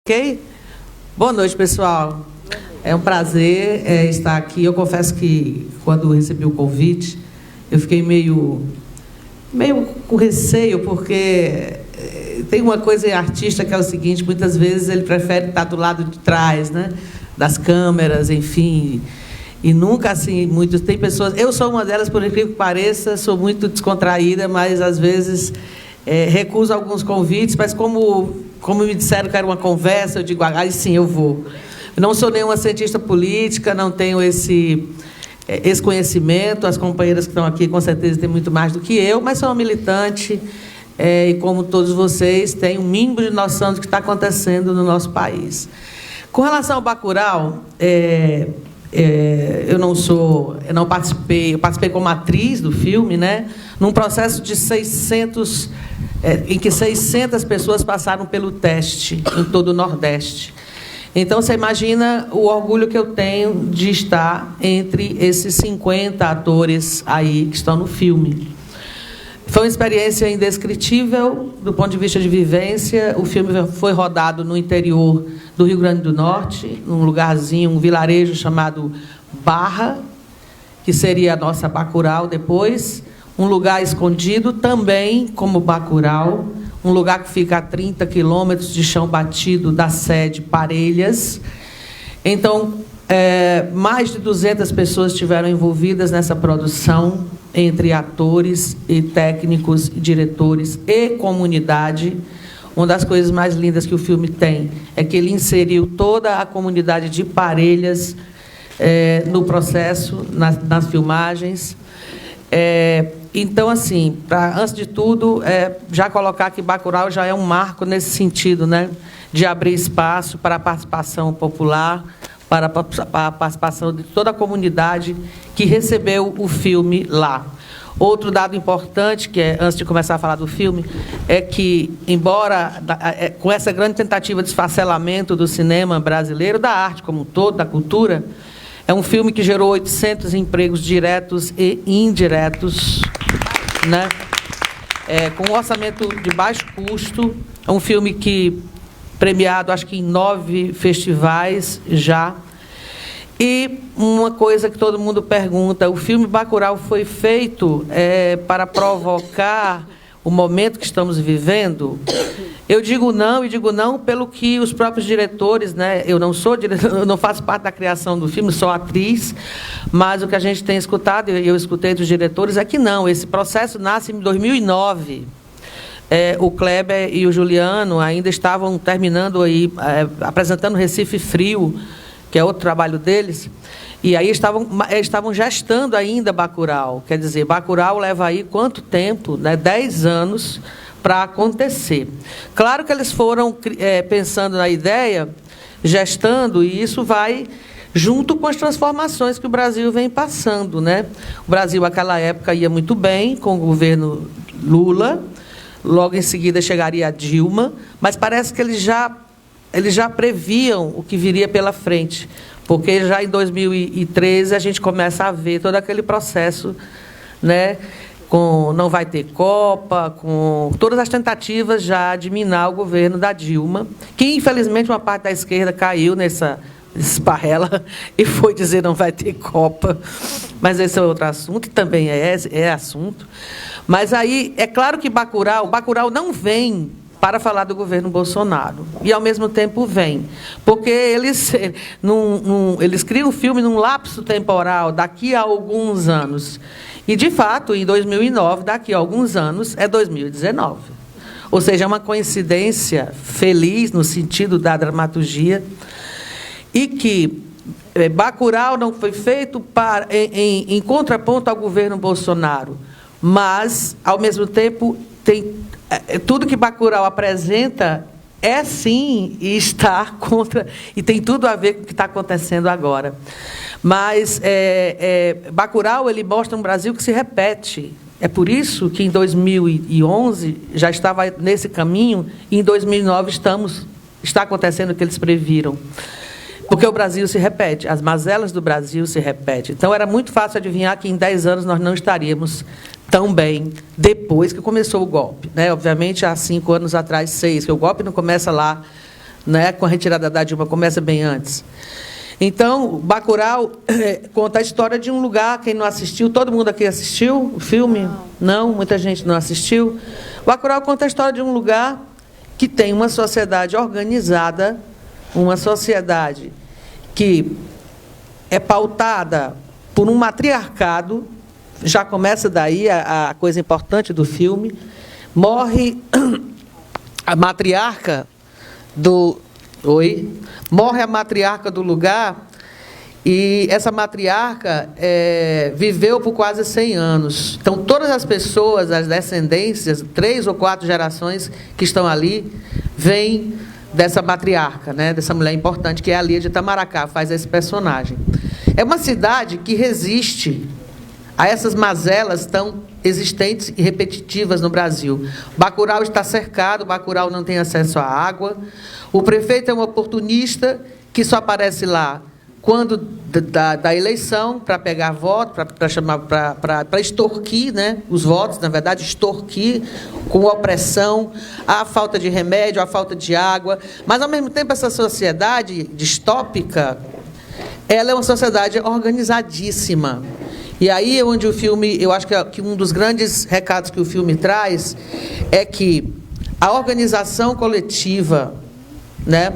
Ok? Boa noite, pessoal. É um prazer estar aqui. Eu confesso que, quando recebi o convite, eu fiquei meio com receio, porque tem uma coisa em artista que é o seguinte: muitas vezes ele prefere estar do lado de trás, né? Das câmeras, enfim. E nunca assim, muitos. Tem pessoas. Eu sou uma delas, por incrível que pareça, sou muito descontraída, mas às vezes recuso alguns convites, mas como me disseram que era uma conversa, eu digo, sim, eu vou. Não sou nenhuma cientista política, não tenho esse conhecimento. As companheiras que estão aqui, com certeza, têm muito mais do que eu, mas sou uma militante, e, como todos vocês, tenho um mínimo de noção do que está acontecendo no nosso país. Com relação ao Bacurau, eu não participei, eu participei como atriz do filme, né, num processo de 600... em que 600 pessoas passaram pelo teste em todo o Nordeste. Então, você imagina o orgulho que eu tenho de estar entre esses 50 atores aí que estão no filme. Foi uma experiência indescritível do ponto de vista de vivência. O filme foi rodado no interior do Rio Grande do Norte, num lugarzinho, um vilarejo chamado Barra, que seria a nossa Bacurau depois. Um lugar escondido também, como Bacurau, um lugar que fica a 30 quilômetros de chão batido da sede Parelhas. Então, mais de 200 pessoas estiveram envolvidas nessa produção, entre atores e técnicos, e diretores e comunidade. Uma das coisas mais lindas que o filme tem é que ele inseriu toda a comunidade de Parelhas no processo, nas filmagens. Então, assim, antes de tudo, já colocar que Bacurau já é um marco nesse sentido, né, de abrir espaço para a participação popular, para a participação de toda a comunidade que recebeu o filme lá. Outro dado importante, antes de começar a falar do filme, é que, embora com essa grande tentativa de esfacelamento do cinema brasileiro, da arte como um todo, da cultura, é um filme que gerou 800 empregos diretos e indiretos, né? Com um orçamento de baixo custo. É um filme que premiado, acho que em 9 festivais já. E uma coisa que todo mundo pergunta: o filme Bacurau foi feito para provocar o momento que estamos vivendo? Eu digo não pelo que os próprios diretores, né? Eu não sou diretor, eu não faço parte da criação do filme, sou atriz, mas o que a gente tem escutado, e eu escutei dos diretores, é que não, esse processo nasce em 2009. O Kleber e o Juliano ainda estavam terminando aí, apresentando Recife Frio, que é outro trabalho deles, e aí estavam gestando ainda Bacurau. Quer dizer, Bacurau leva aí quanto tempo? Né? 10 anos para acontecer. Claro que eles foram pensando na ideia, gestando, e isso vai junto com as transformações que o Brasil vem passando, né? O Brasil, naquela época, ia muito bem com o governo Lula, logo em seguida chegaria a Dilma, mas parece que eles já previam o que viria pela frente, porque já em 2013 a gente começa a ver todo aquele processo, né, não vai ter Copa, com todas as tentativas já de minar o governo da Dilma, que, infelizmente, uma parte da esquerda caiu nessa esparrela e foi dizer não vai ter Copa. Mas esse é outro assunto, e também é assunto. Mas aí, é claro que Bacurau não vem para falar do governo Bolsonaro, e, ao mesmo tempo, vem. Porque eles criam um filme num lapso temporal, daqui a alguns anos. E, de fato, em 2009, daqui a alguns anos, é 2019. Ou seja, é uma coincidência feliz, no sentido da dramaturgia, e que Bacurau não foi feito em contraponto ao governo Bolsonaro, mas, ao mesmo tempo, tudo que Bacurau apresenta sim, e está contra, e tem tudo a ver com o que está acontecendo agora. Mas Bacurau, ele mostra um Brasil que se repete. É por isso que em 2011 já estava nesse caminho, e em 2009 está acontecendo o que eles previram. Porque o Brasil se repete, as mazelas do Brasil se repetem. Então, era muito fácil adivinhar que em 10 anos nós não estaríamos tão bem depois que começou o golpe, né? Obviamente, há 5 anos atrás, 6, que o golpe não começa lá né? Com a retirada da Dilma, começa bem antes. Então, Bacurau conta a história de um lugar, quem não assistiu, todo mundo aqui assistiu o filme? Não, muita gente não assistiu. Bacurau conta a história de um lugar que tem uma sociedade organizada, uma sociedade que é pautada por um matriarcado, já começa daí a coisa importante do filme. Morre a matriarca do... Morre a matriarca do lugar, e essa matriarca viveu por quase 100 anos. Então, todas as pessoas, as descendências, 3 ou 4 gerações que estão ali, vêm dessa matriarca, né, dessa mulher importante, que é a Lia de Itamaracá, faz esse personagem. É uma cidade que resiste a essas mazelas tão existentes e repetitivas no Brasil. Bacurau está cercado, Bacurau não tem acesso à água. O prefeito é um oportunista que só aparece lá quando da eleição, para pegar voto, para extorquir, né, os votos, na verdade, extorquir com opressão, a falta de remédio, a falta de água. Mas, ao mesmo tempo, essa sociedade distópica, ela é uma sociedade organizadíssima. E aí é onde o filme, eu acho que um dos grandes recados que o filme traz é que a organização coletiva, né,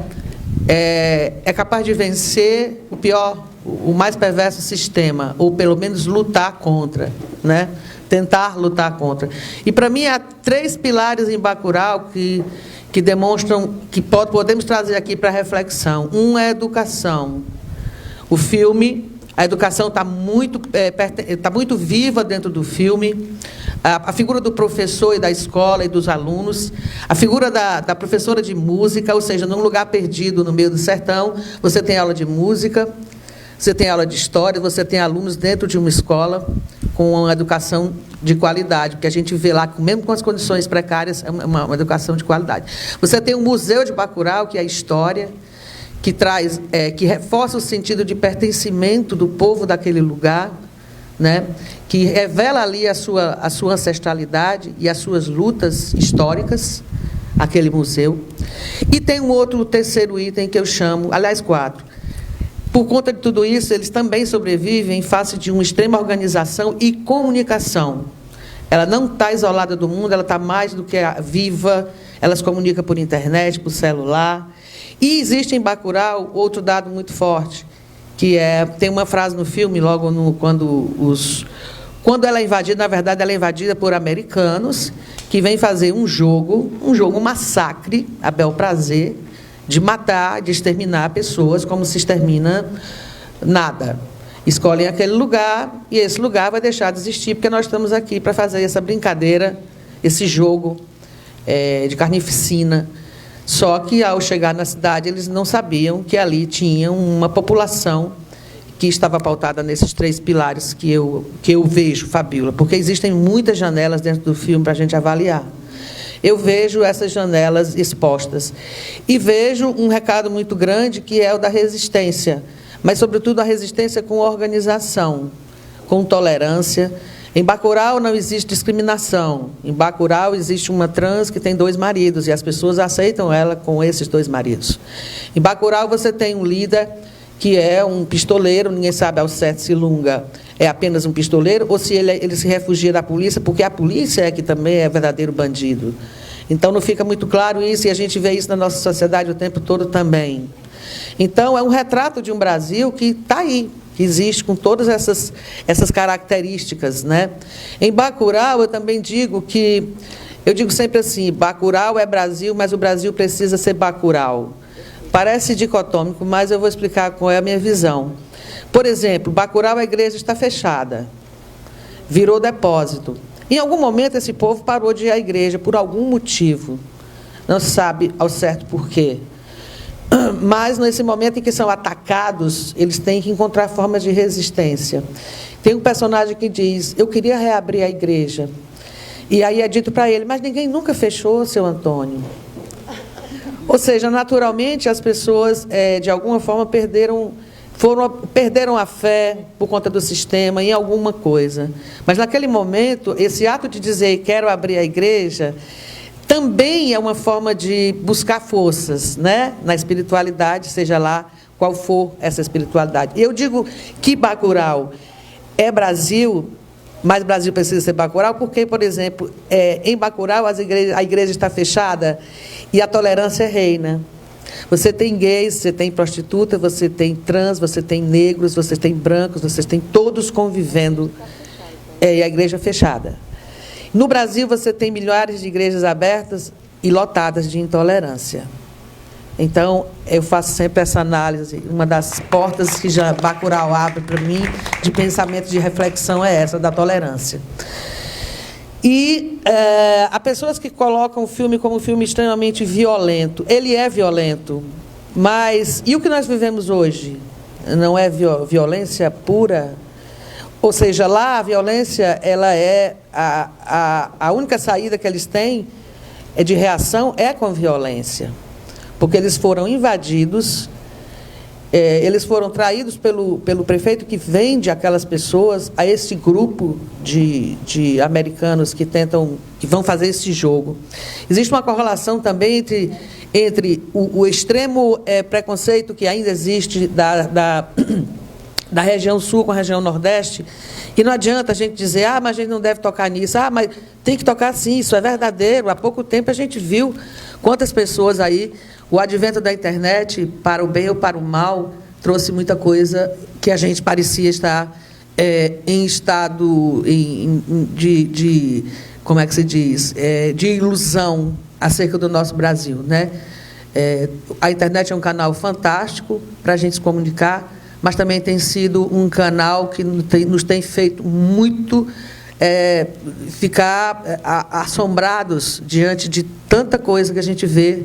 é capaz de vencer o pior, o mais perverso sistema, ou pelo menos lutar contra, né? Tentar lutar contra. E, para mim, há 3 pilares em Bacurau que demonstram, que podemos trazer aqui para reflexão. Um é a educação. O filme, a educação está muito viva dentro do filme. A figura do professor e da escola e dos alunos, a figura da professora de música, ou seja, num lugar perdido no meio do sertão, você tem aula de música, você tem aula de história, você tem alunos dentro de uma escola com uma educação de qualidade, porque a gente vê lá, mesmo com as condições precárias, é uma educação de qualidade. Você tem o Museu de Bacurau, que é a história, que traz, que reforça o sentido de pertencimento do povo daquele lugar, né, que revela ali a sua ancestralidade e as suas lutas históricas, aquele museu. E tem um outro, terceiro item que eu chamo, aliás, 4. Por conta de tudo isso, eles também sobrevivem em face de uma extrema organização e comunicação. Ela não está isolada do mundo, ela está mais do que viva, ela se comunica por internet, por celular. E existe em Bacurau outro dado muito forte, que tem uma frase no filme, logo quando ela é invadida, na verdade, ela é invadida por americanos que vêm fazer um jogo massacre, a bel prazer, de matar, de exterminar pessoas como se extermina nada. Escolhem aquele lugar e esse lugar vai deixar de existir, porque nós estamos aqui para fazer essa brincadeira, esse jogo de carnificina. Só que, ao chegar na cidade, eles não sabiam que ali tinha uma população que estava pautada nesses 3 pilares que eu vejo, Fabíola, porque existem muitas janelas dentro do filme para a gente avaliar. Eu vejo essas janelas expostas. E vejo um recado muito grande, que é o da resistência, mas, sobretudo, a resistência com organização, com tolerância. Em Bacurau não existe discriminação. Em Bacurau existe uma trans que tem 2 maridos, e as pessoas aceitam ela com esses 2 maridos. Em Bacurau você tem um líder que é um pistoleiro, ninguém sabe ao certo se Lunga é apenas um pistoleiro ou se ele se refugia da polícia, porque a polícia é que também é verdadeiro bandido. Então não fica muito claro isso, e a gente vê isso na nossa sociedade o tempo todo também. Então é um retrato de um Brasil que está aí, que existe com todas essas características, né? Em Bacurau, eu também digo que, eu digo sempre assim, Bacurau é Brasil, mas o Brasil precisa ser Bacurau. Parece dicotômico, mas eu vou explicar qual é a minha visão. Por exemplo, Bacurau, a igreja está fechada, virou depósito. Em algum momento, esse povo parou de ir à igreja, por algum motivo. Não se sabe ao certo por quê. Mas, nesse momento em que são atacados, eles têm que encontrar formas de resistência. Tem um personagem que diz, eu queria reabrir a igreja. E aí é dito para ele, mas ninguém nunca fechou, seu Antônio. Ou seja, naturalmente, as pessoas, de alguma forma, perderam a fé por conta do sistema em alguma coisa. Mas, naquele momento, esse ato de dizer, quero abrir a igreja, também é uma forma de buscar forças, né, na espiritualidade, seja lá qual for essa espiritualidade. Eu digo que Bacurau é Brasil, mas Brasil precisa ser Bacurau, porque, por exemplo, em Bacurau a igreja está fechada e a tolerância reina. Você tem gays, você tem prostituta, você tem trans, você tem negros, você tem brancos, você tem todos convivendo, e a igreja fechada. No Brasil, você tem milhares de igrejas abertas e lotadas de intolerância. Então, eu faço sempre essa análise. Uma das portas que já Bacurau abre para mim, de pensamento, de reflexão, é essa, da tolerância. E há pessoas que colocam o filme como um filme extremamente violento. Ele é violento, mas... E o que nós vivemos hoje? Não é violência pura? Ou seja, lá a violência, ela é a única saída que eles têm de reação é com violência. Porque eles foram invadidos, eles foram traídos pelo prefeito que vende aquelas pessoas a esse grupo de americanos que vão fazer esse jogo. Existe uma correlação também entre o extremo preconceito que ainda existe da região sul com a região nordeste, e não adianta a gente dizer, mas a gente não deve tocar nisso, mas tem que tocar sim, isso é verdadeiro. Há pouco tempo a gente viu quantas pessoas aí, o advento da internet, para o bem ou para o mal, trouxe muita coisa que a gente parecia estar em estado de como é que se diz, de ilusão acerca do nosso Brasil, né? A internet é um canal fantástico para a gente se comunicar, mas também tem sido um canal que nos tem feito muito ficar assombrados diante de tanta coisa que a gente vê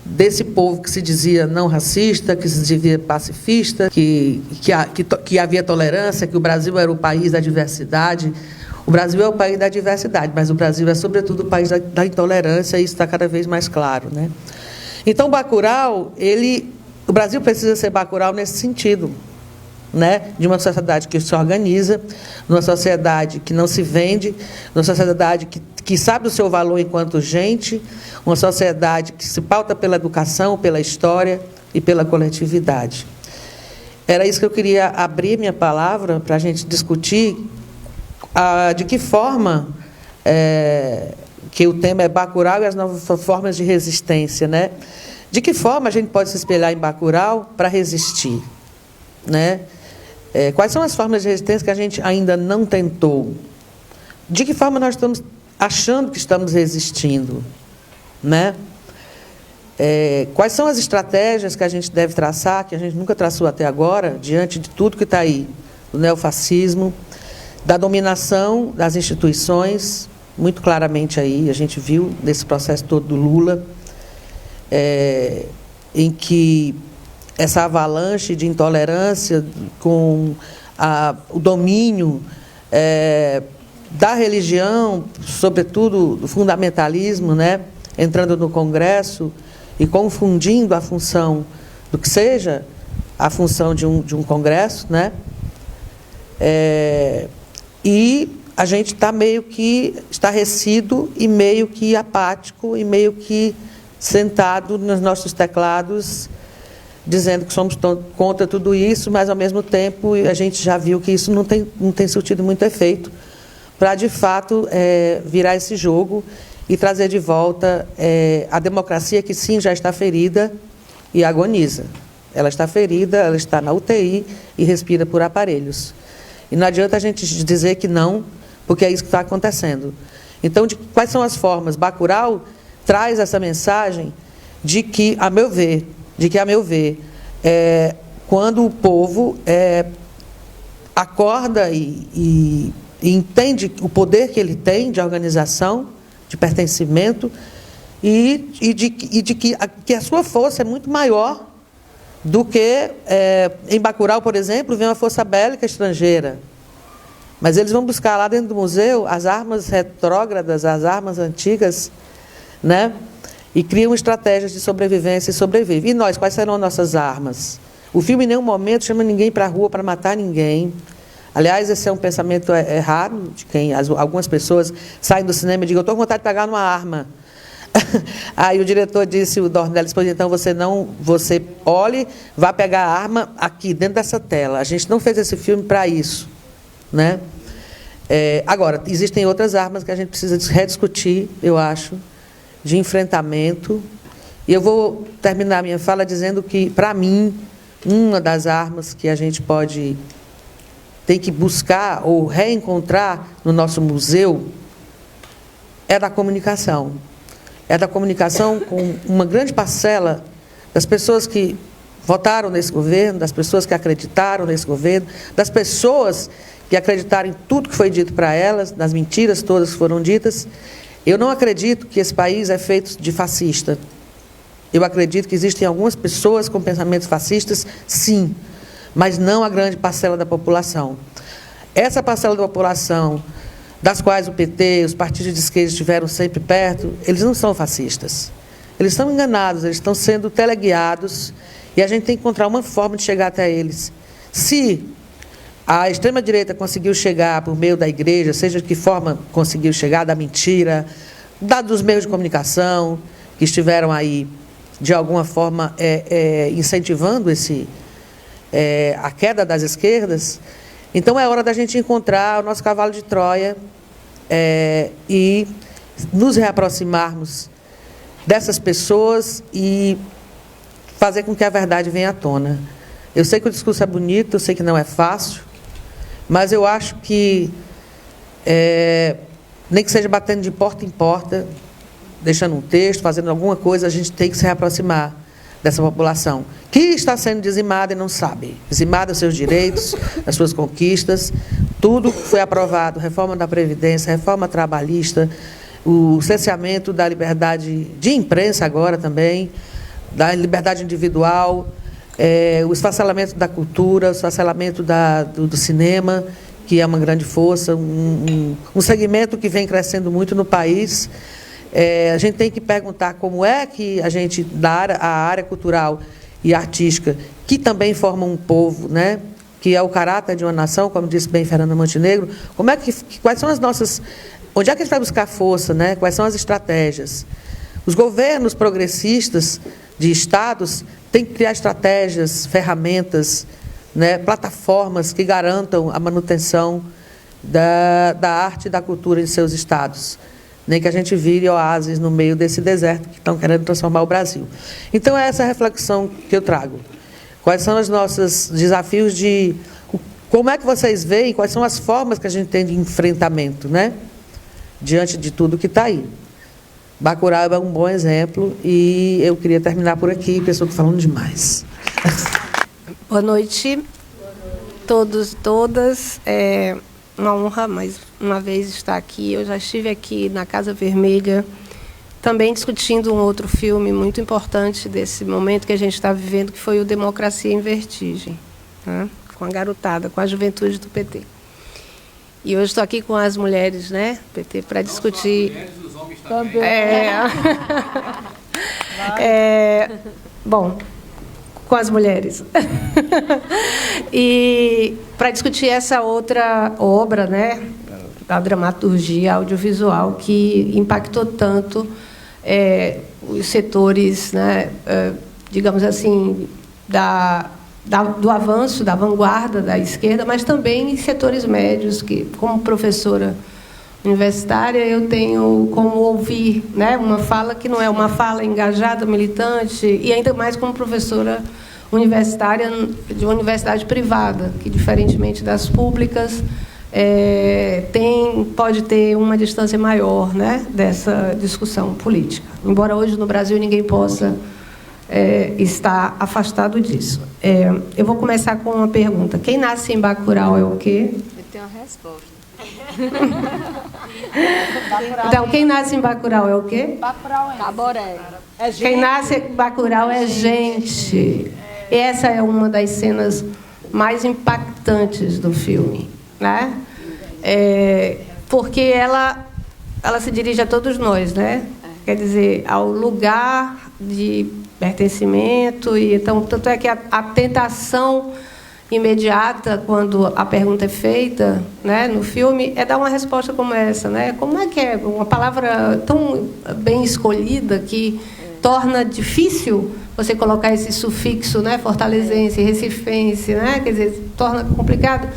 desse povo que se dizia não racista, que se dizia pacifista, que havia tolerância, que o Brasil era o país da diversidade. O Brasil é o país da diversidade, mas o Brasil é, sobretudo, o país da intolerância, e isso está cada vez mais claro, né? Então, Bacurau, o Brasil precisa ser Bacurau nesse sentido, né? De uma sociedade que se organiza, numa sociedade que não se vende, numa sociedade que sabe o seu valor enquanto gente, uma sociedade que se pauta pela educação, pela história e pela coletividade. Era isso que eu queria abrir minha palavra para a gente discutir, de que forma, que o tema é Bacurau e as novas formas de resistência, né? De que forma a gente pode se espelhar em Bacurau para resistir, né? Quais são as formas de resistência que a gente ainda não tentou? De que forma nós estamos achando que estamos resistindo, né? Quais são as estratégias que a gente deve traçar, que a gente nunca traçou até agora, diante de tudo que está aí, do neofascismo, da dominação das instituições, muito claramente aí, a gente viu nesse processo todo do Lula, em que essa avalanche de intolerância com o domínio da religião, sobretudo do fundamentalismo, né, entrando no Congresso e confundindo a função do que seja a função de um Congresso, né? E a gente está meio que estarrecido e meio que apático e meio que sentado nos nossos teclados, dizendo que somos contra tudo isso, mas, ao mesmo tempo, a gente já viu que isso não tem surtido muito efeito para, de fato, virar esse jogo e trazer de volta a democracia, que, sim, já está ferida e agoniza. Ela está ferida, ela está na UTI e respira por aparelhos. E não adianta a gente dizer que não, porque é isso que está acontecendo. Então, quais são as formas? Bacurau traz essa mensagem de que, a meu ver, quando o povo acorda e entende o poder que ele tem de organização, de pertencimento, e de que a sua força é muito maior do que, em Bacurau, por exemplo, vem uma força bélica estrangeira. Mas eles vão buscar lá dentro do museu as armas retrógradas, as armas antigas, né? E criam estratégias de sobrevivência e sobrevivem. E nós, quais serão nossas armas? O filme em nenhum momento chama ninguém para a rua para matar ninguém. Aliás, esse é um pensamento errado, de quem algumas pessoas saem do cinema e dizem, eu estou com vontade de pegar numa arma. Aí o diretor disse, o Dornelles, pois então você olhe, vá pegar a arma aqui, dentro dessa tela. A gente não fez esse filme para isso, né? Agora, existem outras armas que a gente precisa rediscutir, eu acho, de enfrentamento. E eu vou terminar minha fala dizendo que, para mim, uma das armas que a gente tem que buscar ou reencontrar no nosso museu é da comunicação. É da comunicação com uma grande parcela das pessoas que votaram nesse governo, das pessoas que acreditaram nesse governo, das pessoas que acreditaram em tudo que foi dito para elas, das mentiras todas que foram ditas. Eu não acredito que esse país é feito de fascista. Eu acredito que existem algumas pessoas com pensamentos fascistas, sim, mas não a grande parcela da população. Essa parcela da população, das quais o PT, os partidos de esquerda estiveram sempre perto, eles não são fascistas. Eles estão enganados, eles estão sendo teleguiados, e a gente tem que encontrar uma forma de chegar até eles. Se a extrema-direita conseguiu chegar por meio da igreja, seja de que forma conseguiu chegar, da mentira, dos meios de comunicação, que estiveram aí, de alguma forma, incentivando a queda das esquerdas, então é hora da gente encontrar o nosso cavalo de Troia e nos reaproximarmos dessas pessoas e fazer com que a verdade venha à tona. Eu sei que o discurso é bonito, eu sei que não é fácil, mas eu acho que, nem que seja batendo de porta em porta, deixando um texto, fazendo alguma coisa, a gente tem que se reaproximar dessa população, que está sendo dizimada e não sabe. Dizimada os seus direitos, as suas conquistas, tudo foi aprovado, reforma da Previdência, reforma trabalhista, o cerceamento da liberdade de imprensa agora também, da liberdade individual, o esfacelamento da cultura, o esfacelamento do cinema, que é uma grande força, um segmento que vem crescendo muito no país. A gente tem que perguntar como é que a gente, a área cultural e artística, que também formam um povo, né, que é o caráter de uma nação, como disse bem Fernanda Montenegro, quais são as nossas... Onde é que a gente vai buscar força, né? Quais são as estratégias? Os governos progressistas de estados têm que criar estratégias, ferramentas, né, plataformas que garantam a manutenção da arte e da cultura em seus estados. Nem que a gente vire oásis no meio desse deserto que estão querendo transformar o Brasil. Então, é essa reflexão que eu trago. Quais são os nossos desafios como é que vocês veem, quais são as formas que a gente tem de enfrentamento, né, diante de tudo que está aí. Bacurau é um bom exemplo e eu queria terminar por aqui, pessoal, estou falando demais. Boa noite, todos e todas. É uma honra, mais uma vez, estar aqui. Eu já estive aqui na Casa Vermelha, também discutindo um outro filme muito importante desse momento que a gente está vivendo, que foi o Democracia em Vertigem, né? Com a garotada, com a juventude do PT. E hoje estou aqui com as mulheres, né, PT, para discutir... As mulheres, os homens também. Bom, com as mulheres. E para discutir essa outra obra, né, da dramaturgia audiovisual que impactou tanto os setores, né, digamos assim, do avanço, da vanguarda da esquerda, mas também em setores médios, que, como professora universitária, eu tenho como ouvir, né, uma fala que não é uma fala engajada, militante, e ainda mais como professora universitária de uma universidade privada, que, diferentemente das públicas, pode ter uma distância maior, né, dessa discussão política. Embora hoje no Brasil ninguém possa estar afastado disso. Eu vou começar com uma pergunta. Quem nasce em Bacurau é o quê? Eu tenho uma resposta. Então, quem nasce em Bacurau é o quê? Bacurau é Caboré. Quem nasce em Bacurau é gente. Essa é uma das cenas mais impactantes do filme, né? Porque ela se dirige a todos nós, né? Quer dizer, ao lugar de pertencimento, e então, tanto é que a tentação imediata quando a pergunta é feita, né, no filme, é dar uma resposta como essa, né? Como é que é uma palavra tão bem escolhida que torna difícil você colocar esse sufixo, né, fortalezense, recifense, né? Quer dizer, torna complicado.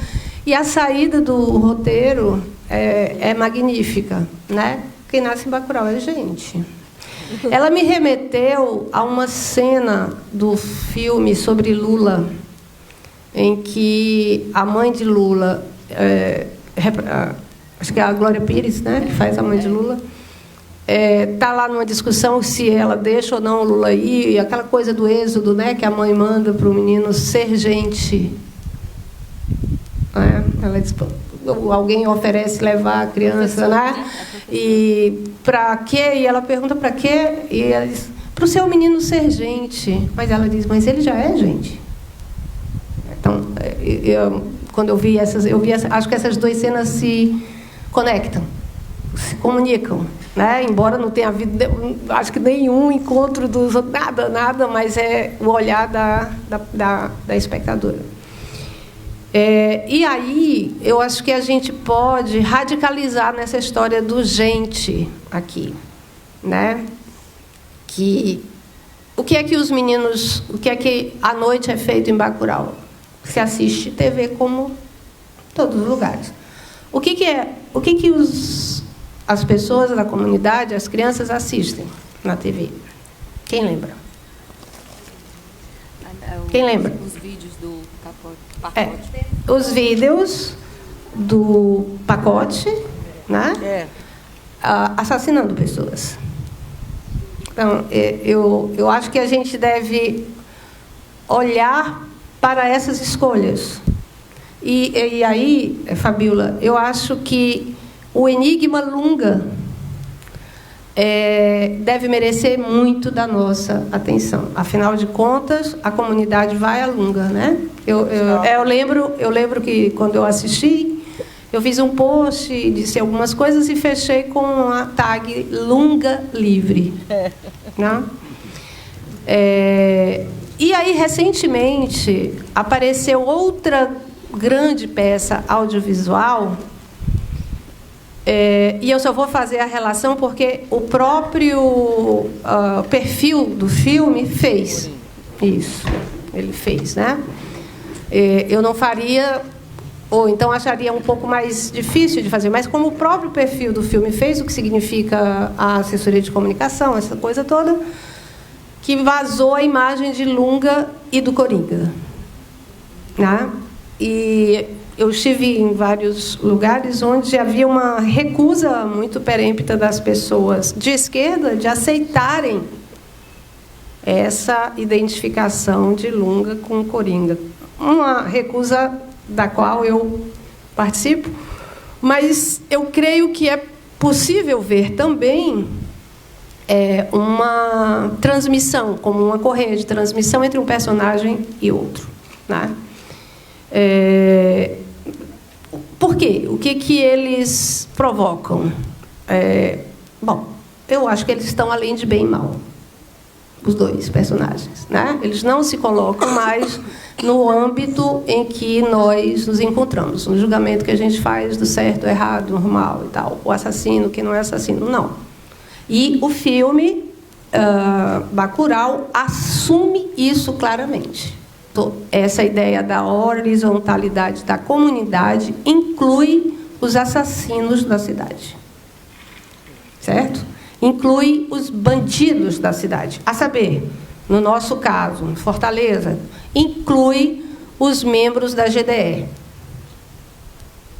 E a saída do roteiro é magnífica, né? Quem nasce em Bacurau é gente. Ela me remeteu a uma cena do filme sobre Lula, em que a mãe de Lula, acho que é a Glória Pires, né, que faz a mãe de Lula, está lá numa discussão se ela deixa ou não o Lula ir, e aquela coisa do êxodo, né, que a mãe manda para o menino ser gente. Ela diz, alguém oferece levar a criança, né? E para quê? E ela pergunta para quê? E ela diz, para o seu menino ser gente. Mas ela diz, mas ele já é gente. Então, quando eu vi acho que essas duas cenas se conectam, se comunicam, né? Embora não tenha havido, acho que nenhum encontro dos nada, mas é o olhar da espectadora. E aí, eu acho que a gente pode radicalizar nessa história do gente aqui, né? O que é que os meninos, o que é que à noite é feito em Bacurau? Se assiste TV como todos os lugares. O que as pessoas da comunidade, as crianças assistem na TV? Quem lembra? Quem lembra? Os vídeos do pacote. Os vídeos do pacote, né? Assassinando pessoas. Então, eu acho que a gente deve olhar para essas escolhas. E aí, Fabíola, eu acho que o enigma Lunga deve merecer muito da nossa atenção. Afinal de contas, a comunidade vai a Lunga, né? Eu lembro que, quando eu assisti, eu fiz um post, disse algumas coisas e fechei com a tag Lunga Livre. Né? E aí, recentemente, apareceu outra grande peça audiovisual, e eu só vou fazer a relação porque o próprio perfil do filme fez isso. Ele fez, né? Eu não faria, ou então acharia um pouco mais difícil de fazer, mas como o próprio perfil do filme fez, o que significa a assessoria de comunicação, essa coisa toda, que vazou a imagem de Lunga e do Coringa, né? E eu estive em vários lugares onde havia uma recusa muito perempta das pessoas de esquerda de aceitarem essa identificação de Lunga com Coringa. Uma recusa da qual eu participo, mas eu creio que é possível ver também uma transmissão, como uma correia de transmissão entre um personagem e outro, né? Por quê? O que eles provocam? Bom, eu acho que eles estão além de bem e mal, os dois personagens, né? Eles não se colocam mais no âmbito em que nós nos encontramos, no julgamento que a gente faz do certo, errado, normal e tal, o assassino, que não é assassino, não. E o filme Bacurau assume isso claramente. Essa ideia da horizontalidade da comunidade inclui os assassinos da cidade, certo? Inclui os bandidos da cidade. A saber, no nosso caso, Fortaleza, inclui os membros da GDE,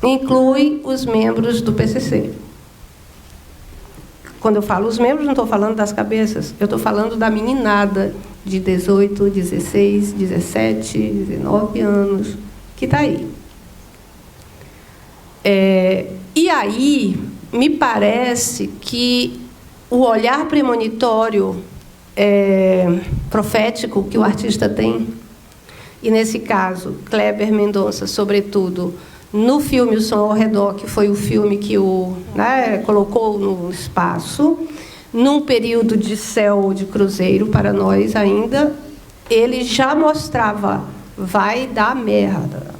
inclui os membros do PCC. Quando eu falo os membros, não estou falando das cabeças, eu estou falando da meninada de 18, 16, 17, 19 anos, que está aí. E aí, me parece que o olhar premonitório profético que o artista tem, e nesse caso, Kleber Mendonça, sobretudo, no filme O Som ao Redor, que foi o filme que colocou no espaço, num período de céu de cruzeiro para nós ainda, ele já mostrava vai dar merda.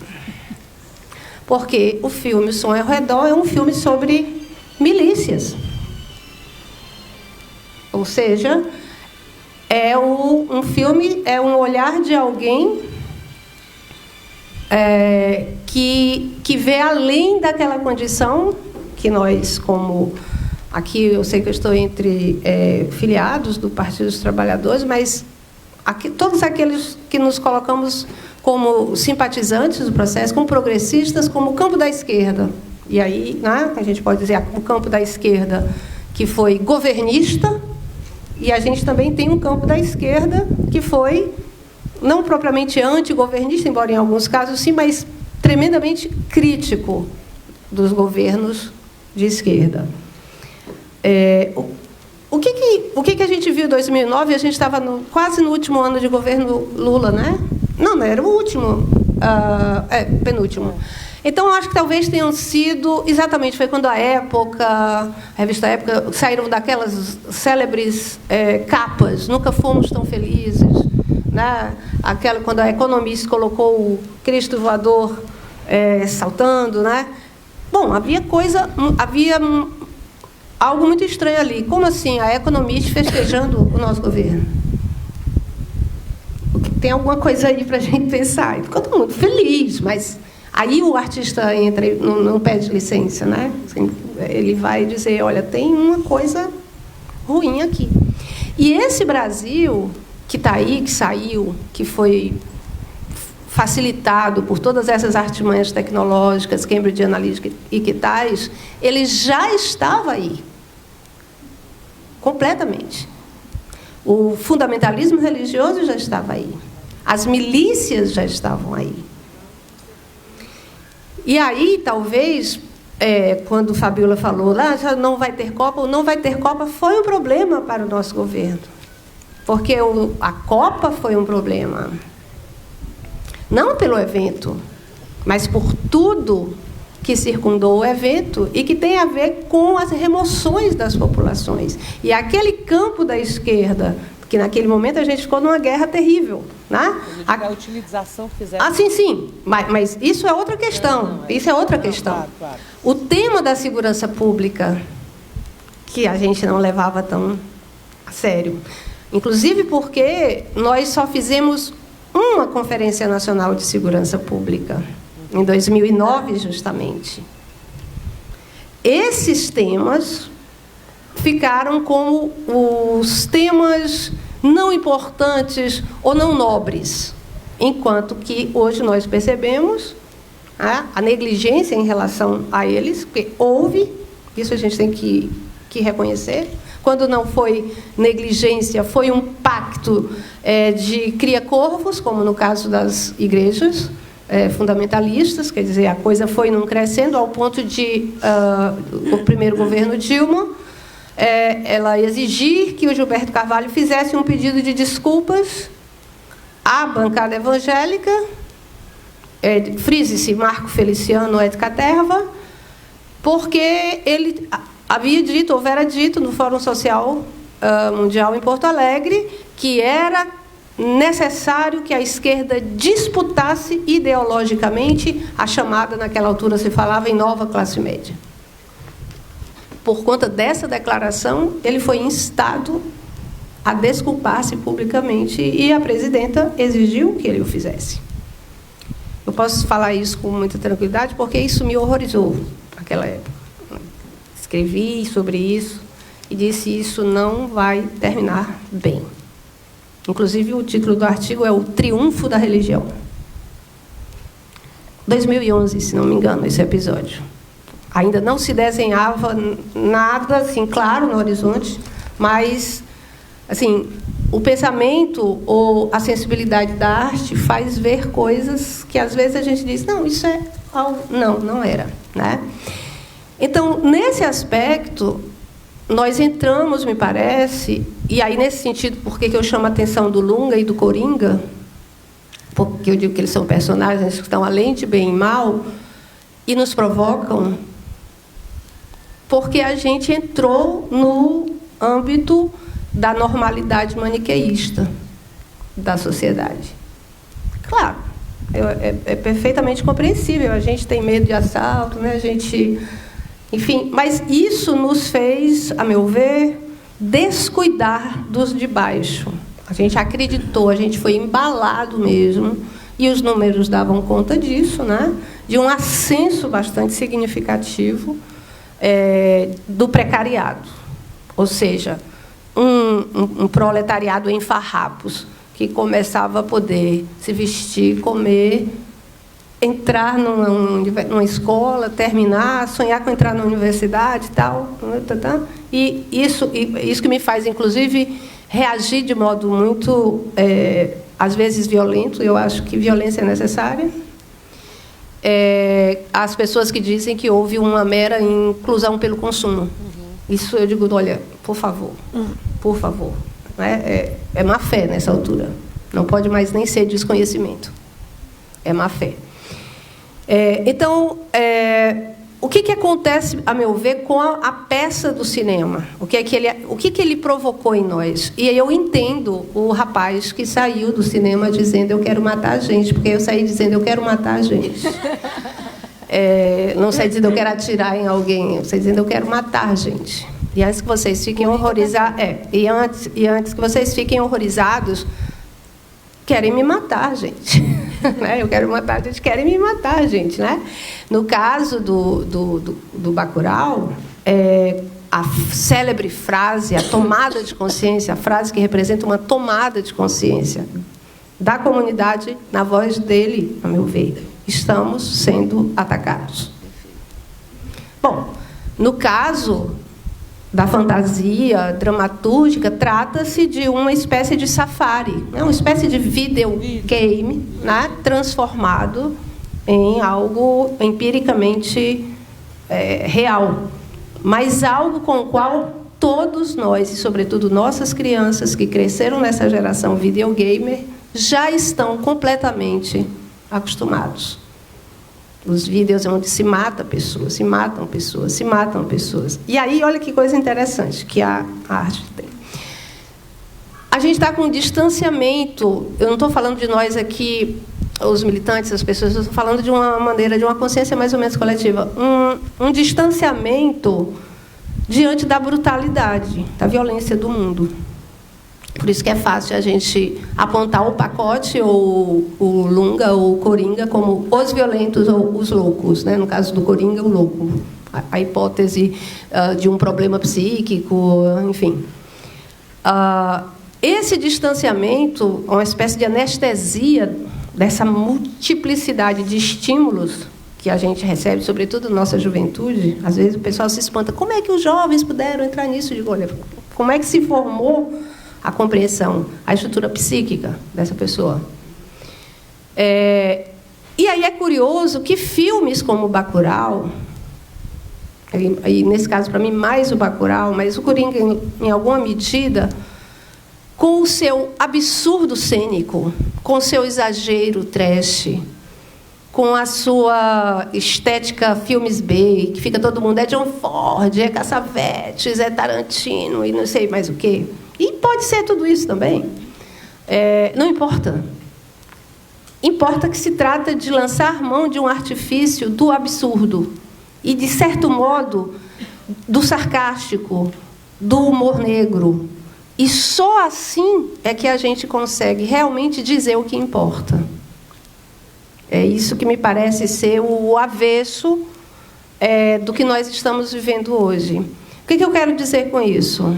Porque o filme Som ao Redor é um filme sobre milícias. Ou seja, um filme, é um olhar de alguém que vê além daquela condição que nós, como... Aqui eu sei que eu estou entre filiados do Partido dos Trabalhadores, mas aqui, todos aqueles que nos colocamos como simpatizantes do processo, como progressistas, como o campo da esquerda. E aí, né, a gente pode dizer o campo da esquerda que foi governista, e a gente também tem um campo da esquerda que foi não propriamente antigovernista, embora em alguns casos sim, mas tremendamente crítico dos governos de esquerda. O que a gente viu em 2009? A gente estava quase no último ano de governo Lula, né? Não era o último, penúltimo. Então, eu acho que talvez tenham sido... Exatamente, foi quando a revista Época, saíram daquelas célebres capas, Nunca Fomos Tão Felizes, né? Aquela, quando a Economist colocou o Cristo voador saltando, né? Bom, havia algo muito estranho ali. Como assim a Economist festejando o nosso governo? Tem alguma coisa aí para a gente pensar. E ficou todo mundo feliz, mas aí o artista entra e não pede licença, né? Ele vai dizer, olha, tem uma coisa ruim aqui. E esse Brasil que está aí, que saiu, que foi facilitado por todas essas artimanhas tecnológicas, Cambridge Analytica e que tais, ele já estava aí. Completamente. O fundamentalismo religioso já estava aí. As milícias já estavam aí. E aí, talvez, quando Fabiola falou lá, já não vai ter Copa, ou não vai ter Copa, foi um problema para o nosso governo. Porque a Copa foi um problema. Não pelo evento, mas por tudo que circundou o evento e que tem a ver com as remoções das populações. E aquele campo da esquerda, que naquele momento a gente ficou numa guerra terrível, né? A utilização que fizeram. Sim. Mas isso é outra questão. Isso é outra questão. Claro. O tema da segurança pública, que a gente não levava tão a sério. Inclusive porque nós só fizemos uma Conferência Nacional de Segurança Pública, em 2009, justamente. Esses temas ficaram como os temas não importantes ou não nobres, enquanto que hoje nós percebemos a negligência em relação a eles, porque houve, isso a gente tem que reconhecer. Quando não foi negligência, foi um pacto de cria-corvos, como no caso das igrejas fundamentalistas, quer dizer, a coisa foi não crescendo ao ponto de o primeiro governo Dilma ela exigir que o Gilberto Carvalho fizesse um pedido de desculpas à bancada evangélica, frise-se Marco Feliciano Ed Caterva, porque ele houvera dito no Fórum Social Mundial em Porto Alegre que era necessário que a esquerda disputasse ideologicamente a chamada, naquela altura se falava em nova classe média. Por conta dessa declaração, ele foi instado a desculpar-se publicamente e a presidenta exigiu que ele o fizesse. Eu posso falar isso com muita tranquilidade porque isso me horrorizou naquela época. Escrevi sobre isso e disse isso não vai terminar bem. Inclusive, o título do artigo é O Triunfo da Religião. 2011, se não me engano, esse episódio. Ainda não se desenhava nada, assim, claro, no horizonte, mas, assim, o pensamento ou a sensibilidade da arte faz ver coisas que, às vezes, a gente diz, não, isso é algo... Não era, né? Então, nesse aspecto, nós entramos, me parece, e aí, nesse sentido, por que eu chamo a atenção do Lunga e do Coringa? Porque eu digo que eles são personagens que estão além de bem e mal e nos provocam, porque a gente entrou no âmbito da normalidade maniqueísta da sociedade. Claro, é perfeitamente compreensível. A gente tem medo de assalto, né? A gente... Enfim, mas isso nos fez, a meu ver, descuidar dos de baixo. A gente acreditou, a gente foi embalado mesmo, e os números davam conta disso, né? De um ascenso bastante significativo do precariado. Ou seja, um proletariado em farrapos, que começava a poder se vestir, comer, entrar numa escola, terminar, sonhar com entrar na universidade e tal. E isso que me faz, inclusive, reagir de modo muito, às vezes, violento. Eu acho que violência é necessária. As pessoas que dizem que houve uma mera inclusão pelo consumo. Isso eu digo, olha, por favor, por favor. É má fé nessa altura. Não pode mais nem ser desconhecimento. É má fé. Então, o que acontece, a meu ver, com a peça do cinema? O que ele provocou em nós? E eu entendo o rapaz que saiu do cinema dizendo eu quero matar a gente, porque eu saí dizendo eu quero matar a gente. Não saí dizendo eu quero atirar em alguém, eu saí dizendo eu quero matar a gente. E antes que vocês fiquem horrorizados, antes que vocês fiquem horrorizados, querem me matar, gente. Eu quero matar a gente, querem me matar, gente, né? No caso do Bacurau, a célebre frase, a tomada de consciência, a frase que representa uma tomada de consciência da comunidade, na voz dele, a meu ver, estamos sendo atacados. Bom, no caso da fantasia dramatúrgica, trata-se de uma espécie de safari, uma espécie de videogame, né, transformado em algo empiricamente real, mas algo com o qual todos nós, e sobretudo nossas crianças que cresceram nessa geração videogamer, já estão completamente acostumados. Os vídeos onde se mata pessoas, se matam pessoas, se matam pessoas. E aí, olha que coisa interessante que a arte tem. A gente está com um distanciamento. Eu não estou falando de nós aqui, os militantes, as pessoas, eu estou falando de uma maneira, de uma consciência mais ou menos coletiva. Um distanciamento diante da brutalidade, da violência do mundo. Por isso que é fácil a gente apontar o Pacote, ou o Lunga, ou o Coringa, como os violentos ou os loucos, né? No caso do Coringa, o louco. A hipótese de um problema psíquico, enfim. Esse distanciamento, uma espécie de anestesia dessa multiplicidade de estímulos que a gente recebe, sobretudo na nossa juventude. Às vezes o pessoal se espanta. Como é que os jovens puderam entrar nisso? Eu digo, olha, como é que se formou a compreensão, a estrutura psíquica dessa pessoa? E aí é curioso que filmes como o Bacurau, e nesse caso, para mim, mais o Bacurau, mas o Coringa, em alguma medida, com o seu absurdo cênico, com o seu exagero trash, com a sua estética filmes B, que fica todo mundo, é John Ford, é Cassavetes, é Tarantino, e não sei mais o quê. E pode ser tudo isso também. Não importa. Importa que se trata de lançar mão de um artifício do absurdo e, de certo modo, do sarcástico, do humor negro. E só assim é que a gente consegue realmente dizer o que importa. É isso que me parece ser o avesso do que nós estamos vivendo hoje. O que eu quero dizer com isso?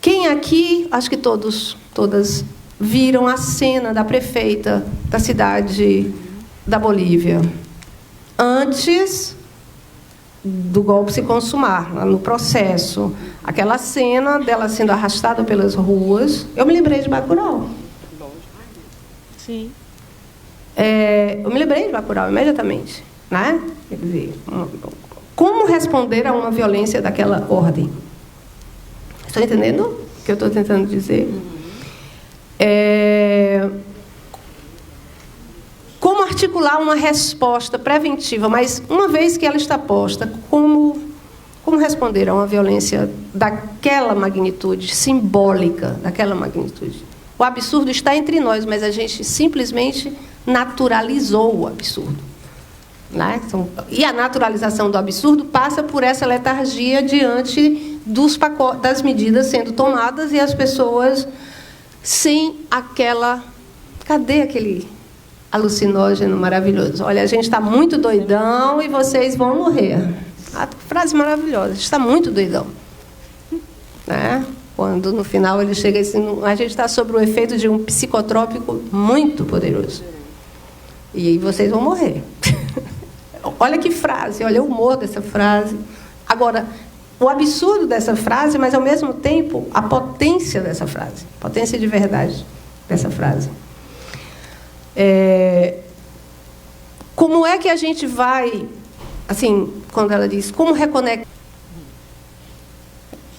Quem aqui, acho que todas viram a cena da prefeita da cidade da Bolívia, antes do golpe se consumar, no processo. Aquela cena dela sendo arrastada pelas ruas. Eu me lembrei de Bacurau. Sim. Eu me lembrei de Bacurau imediatamente, né? Quer dizer, como responder a uma violência daquela ordem? Estão entendendo o que eu estou tentando dizer? Como articular uma resposta preventiva, mas, uma vez que ela está posta, como responder a uma violência daquela magnitude, simbólica, daquela magnitude? O absurdo está entre nós, mas a gente simplesmente naturalizou o absurdo. Né? Então, e a naturalização do absurdo passa por essa letargia diante das medidas sendo tomadas e as pessoas sem aquela... Cadê aquele alucinógeno maravilhoso? Olha, a gente está muito doidão e vocês vão morrer. A frase maravilhosa, a gente está muito doidão. Né? Quando, no final, ele chega assim, a gente está sob o efeito de um psicotrópico muito poderoso. E vocês vão morrer. Olha que frase, olha o humor dessa frase. Agora, o absurdo dessa frase, mas, ao mesmo tempo, a potência dessa frase. Potência de verdade dessa frase. Como é que a gente vai... Assim, quando ela diz, como reconectar...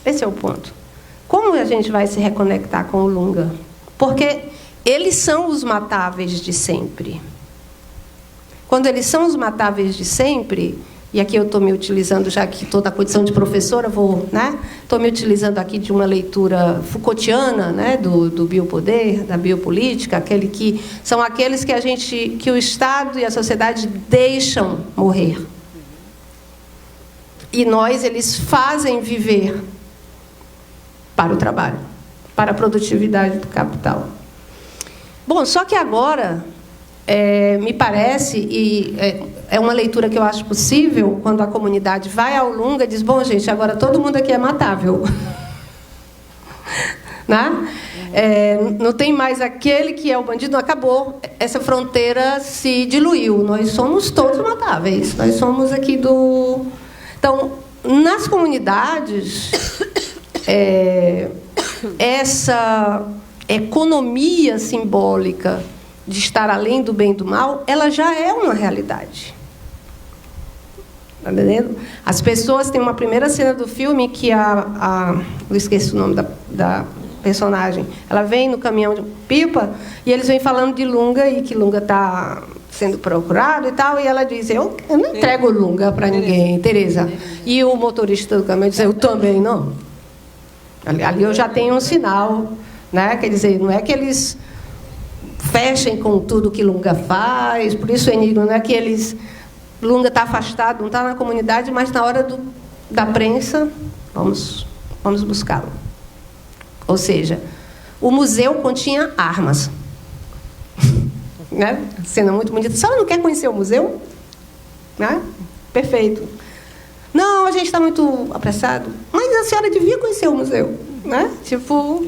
Esse é o ponto. Como a gente vai se reconectar com o Lunga? Porque eles são os matáveis de sempre. Quando eles são os matáveis de sempre, e aqui eu estou me utilizando, já que estou na condição de professora, estou me utilizando aqui de uma leitura Foucaultiana, né, do biopoder, da biopolítica, são aqueles que o Estado e a sociedade deixam morrer. E eles fazem viver para o trabalho, para a produtividade do capital. Bom, só que agora... me parece, e é uma leitura que eu acho possível, quando a comunidade vai ao Lunga e diz, bom, gente, agora todo mundo aqui é matável. Né? Não tem mais aquele que é o bandido, não, acabou. Essa fronteira se diluiu. Nós somos todos matáveis. Nós somos aqui do... Então, nas comunidades, essa economia simbólica de estar além do bem e do mal, ela já é uma realidade. Está entendendo? As pessoas... Tem uma primeira cena do filme que eu esqueci o nome da personagem. Ela vem no caminhão de pipa e eles vêm falando de Lunga e que Lunga está sendo procurado e tal, e ela diz, eu não entrego Lunga para ninguém, Tereza. E o motorista do caminhão diz, eu também não. Ali eu já tenho um sinal, né? Quer dizer, não é que eles... fechem com tudo que Lunga faz, por isso o enigma não é que Lunga está afastado, não está na comunidade, mas na hora da prensa, vamos buscá-lo. Ou seja, o museu continha armas. Né? Cena muito bonita. A senhora não quer conhecer o museu? Né? Perfeito. Não, a gente está muito apressado. Mas a senhora devia conhecer o museu. Né? Tipo,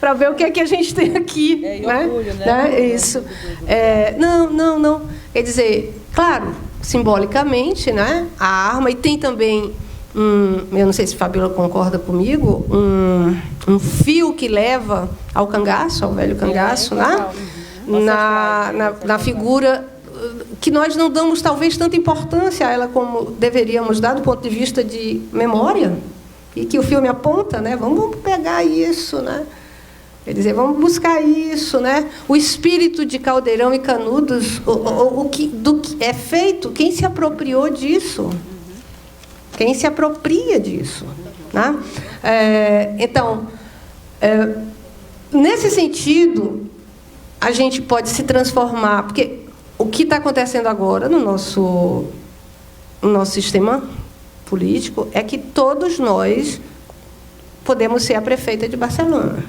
para ver o que é que a gente tem aqui, né? Orgulho, né? Isso. Não. Quer dizer, claro, simbolicamente, né? A arma, e tem também eu não sei se a Fabíola concorda comigo, um fio que leva ao cangaço, ao velho cangaço, né? Na figura que nós não damos talvez tanta importância a ela como deveríamos dar do ponto de vista de memória. E que o filme aponta, né? Vamos pegar isso, né? Quer dizer, vamos buscar isso, né? O espírito de Caldeirão e Canudos, do que é feito, quem se apropriou disso? Quem se apropria disso? Né? Então, nesse sentido, a gente pode se transformar, porque o que está acontecendo agora no nosso sistema político é que todos nós podemos ser a prefeita de Barcelona.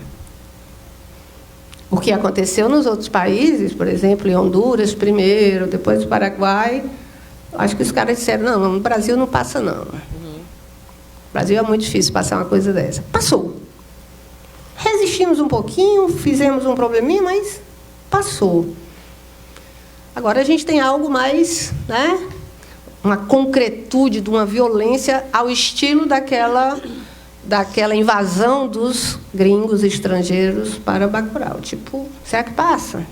O que aconteceu nos outros países, por exemplo, em Honduras primeiro, depois no Paraguai, acho que os caras disseram, não, no Brasil não passa, não. No Brasil é muito difícil passar uma coisa dessa. Passou. Resistimos um pouquinho, fizemos um probleminha, mas passou. Agora a gente tem algo mais, né? Uma concretude de uma violência ao estilo daquela invasão dos gringos estrangeiros para Bacurau. Tipo, será que passa?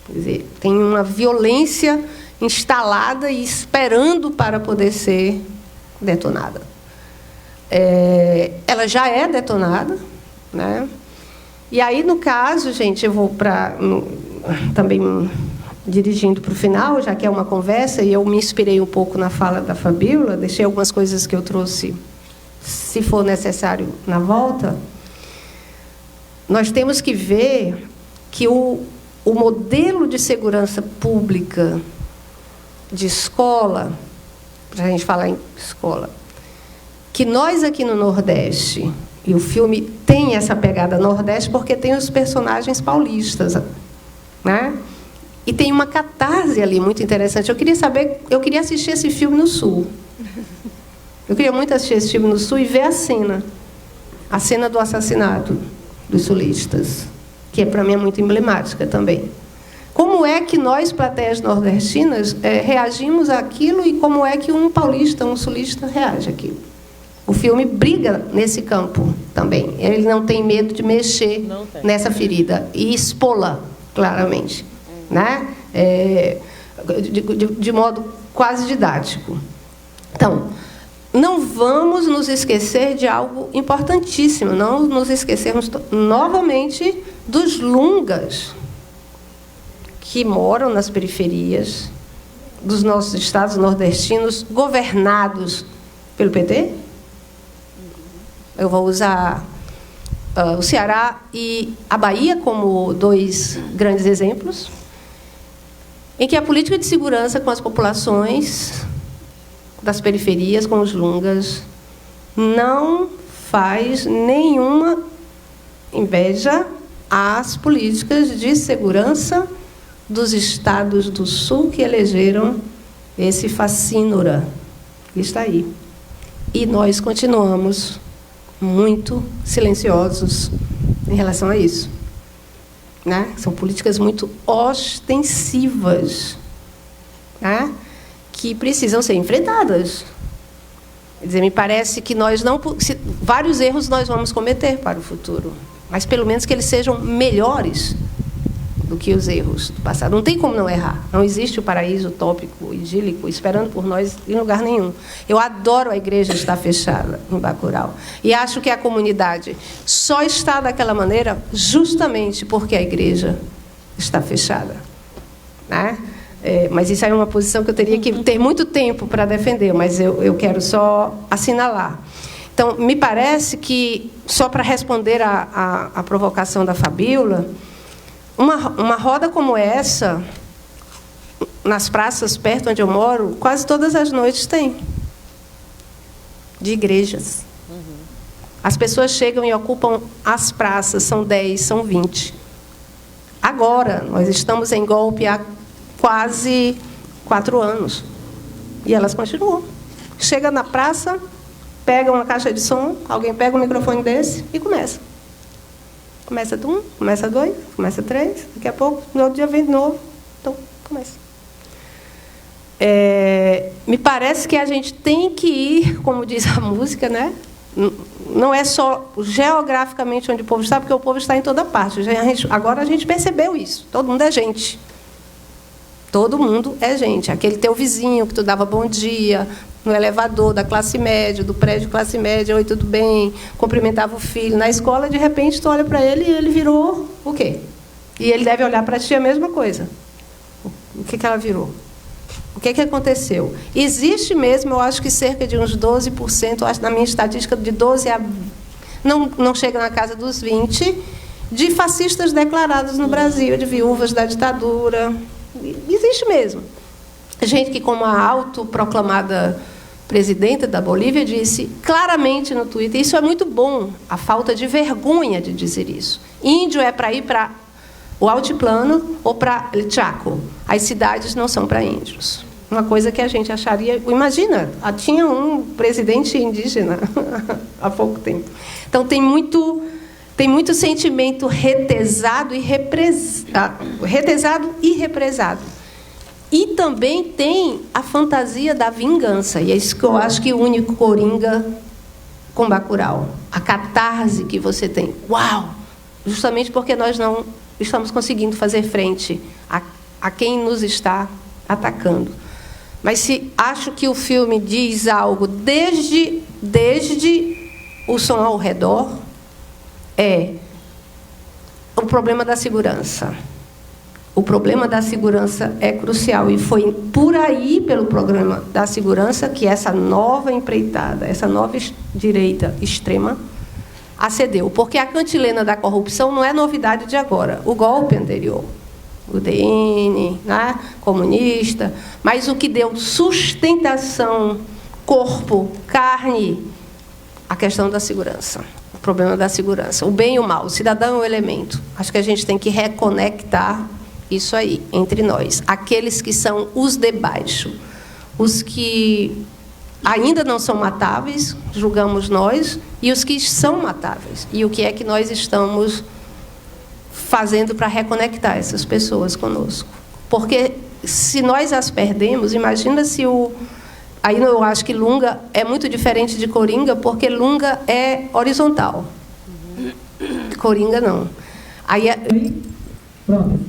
Quer dizer, tem uma violência instalada e esperando para poder ser detonada. Ela já é detonada, né? E aí, no caso, gente, eu vou também dirigindo para o final, já que é uma conversa, e eu me inspirei um pouco na fala da Fabíola, deixei algumas coisas que eu trouxe, se for necessário, na volta. nós temos que ver que o modelo de segurança pública de escola, para a gente falar em escola, que nós aqui no Nordeste, e o filme tem essa pegada Nordeste porque tem os personagens paulistas, né? E tem uma catarse ali muito interessante. Eu queria assistir esse filme no Sul. Eu queria muito assistir esse filme no Sul e ver a cena do assassinato dos sulistas, que para mim é muito emblemática também. Como é que nós, plateias nordestinas, reagimos àquilo e como é que um paulista, um sulista, reage àquilo? O filme briga nesse campo também. Ele não tem medo de mexer nessa ferida e expô-la claramente, né? De modo quase didático. Então, não vamos nos esquecer de algo importantíssimo, não nos esquecermos novamente dos lungas que moram nas periferias dos nossos estados nordestinos, governados pelo PT. Eu vou usar o Ceará e a Bahia como dois grandes exemplos, em que a política de segurança com as populações das periferias, com os lungas, não faz nenhuma inveja às políticas de segurança dos estados do Sul que elegeram esse facínora que está aí. E nós continuamos muito silenciosos em relação a isso, né? São políticas muito ostensivas, né? Que precisam ser enfrentadas. Quer dizer, me parece que nós não... vários erros nós vamos cometer para o futuro, mas pelo menos que eles sejam melhores do que os erros do passado. Não tem como não errar. Não existe o paraíso utópico, idílico, esperando por nós em lugar nenhum. Eu adoro a igreja estar fechada em Bacurau. E acho que a comunidade só está daquela maneira justamente porque a igreja está fechada, né? Mas isso aí é uma posição que eu teria que ter muito tempo para defender, mas eu quero só assinalar. Então, me parece que, só para responder à provocação da Fabíola, uma roda como essa, nas praças perto onde eu moro, quase todas as noites tem, de igrejas. As pessoas chegam e ocupam as praças, são 10, são 20. Agora, nós estamos em golpe há quase 4 anos. E elas continuam. Chega na praça, pega uma caixa de som, alguém pega um microfone desse e começa. Começa de 1, começa 2, começa 3, daqui a pouco, no outro dia vem de novo. Então, começa. Me parece que a gente tem que ir, como diz a música, né? Não é só geograficamente onde o povo está, porque o povo está em toda parte. Agora a gente percebeu isso. Todo mundo é gente. Todo mundo é gente. Aquele teu vizinho que tu dava bom dia no elevador da classe média, do prédio classe média, oi, tudo bem, cumprimentava o filho. Na escola, de repente, tu olha para ele e ele virou o quê? E ele deve olhar para ti a mesma coisa. O que ela virou? O que aconteceu? Existe mesmo, eu acho que cerca de uns 12%, eu acho, na minha estatística, de 12% a... Não chega na casa dos 20%, de fascistas declarados no Brasil, de viúvas da ditadura. Existe mesmo. Gente que, como a autoproclamada presidenta da Bolívia, disse claramente no Twitter, isso é muito bom, a falta de vergonha de dizer isso. Índio é para ir para o altiplano ou para El Chaco. As cidades não são para índios. Uma coisa que a gente acharia... Imagina, tinha um presidente indígena há pouco tempo. Então, tem muito sentimento retesado e represado. E também tem a fantasia da vingança. E é isso que eu acho que une Coringa com Bacurau. A catarse que você tem. Uau! Justamente porque nós não estamos conseguindo fazer frente a quem nos está atacando. Mas se acho que o filme diz algo desde o som ao redor, é o problema da segurança. O problema da segurança é crucial. E foi por aí, pelo problema da segurança, que essa nova empreitada, essa nova direita extrema, acedeu. Porque a cantilena da corrupção não é novidade de agora. O golpe anterior, o DN, né, comunista, mas o que deu sustentação, corpo, carne, a questão da segurança, o problema da segurança, o bem e o mal, o cidadão é o elemento. Acho que a gente tem que reconectar isso aí, entre nós. Aqueles que são os de baixo, os que ainda não são matáveis, julgamos nós, e os que são matáveis. E o que é que nós estamos fazendo para reconectar essas pessoas conosco? Porque, se nós as perdemos, imagina se o... Aí eu acho que Lunga é muito diferente de Coringa, porque Lunga é horizontal. Coringa, não. Aí... Pronto.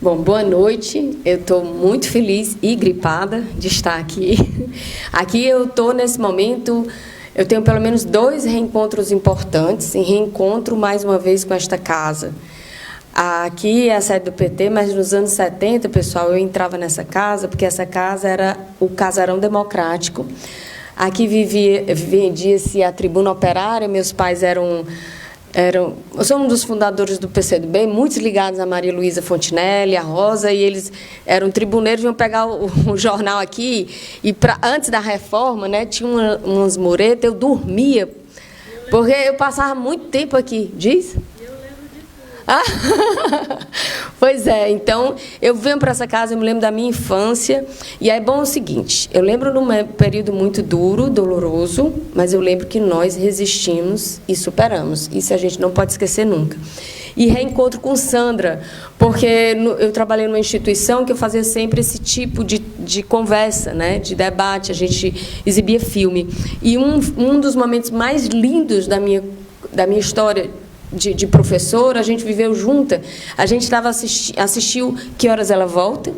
Bom, boa noite. Eu estou muito feliz e gripada de estar aqui. Aqui eu estou, nesse momento, eu tenho pelo menos 2 reencontros importantes, e reencontro mais uma vez com esta casa. Aqui é a sede do PT, mas nos anos 70, pessoal, eu entrava nessa casa, porque essa casa era o Casarão Democrático. Aqui vendia-se a Tribuna Operária, meus pais eu sou um dos fundadores do PCdoB, muitos ligados a Maria Luísa Fontinelli, a Rosa, e eles eram tribuneiros, iam pegar o jornal aqui, e antes da reforma, né, tinha umas muretas, eu dormia, porque eu passava muito tempo aqui. Diz? Ah, pois é, então eu venho para essa casa, eu me lembro da minha infância, e é bom o seguinte, eu lembro de um período muito duro, doloroso, mas eu lembro que nós resistimos e superamos, isso a gente não pode esquecer nunca. E reencontro com Sandra, porque eu trabalhei numa instituição que eu fazia sempre esse tipo de conversa, né, de debate, a gente exibia filme, e um dos momentos mais lindos da minha história de professora, a gente viveu junta, a gente assistiu Que Horas Ela Volta,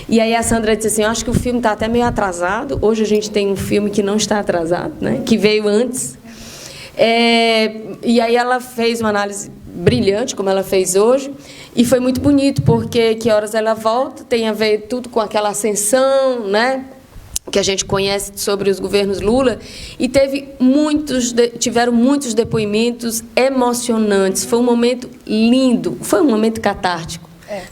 e aí a Sandra disse assim, eu acho que o filme está até meio atrasado, hoje a gente tem um filme que não está atrasado, né, que veio antes, e aí ela fez uma análise brilhante, como ela fez hoje, e foi muito bonito, porque Que Horas Ela Volta tem a ver tudo com aquela ascensão, né, que a gente conhece sobre os governos Lula, e tiveram muitos depoimentos emocionantes. Foi um momento lindo, foi um momento catártico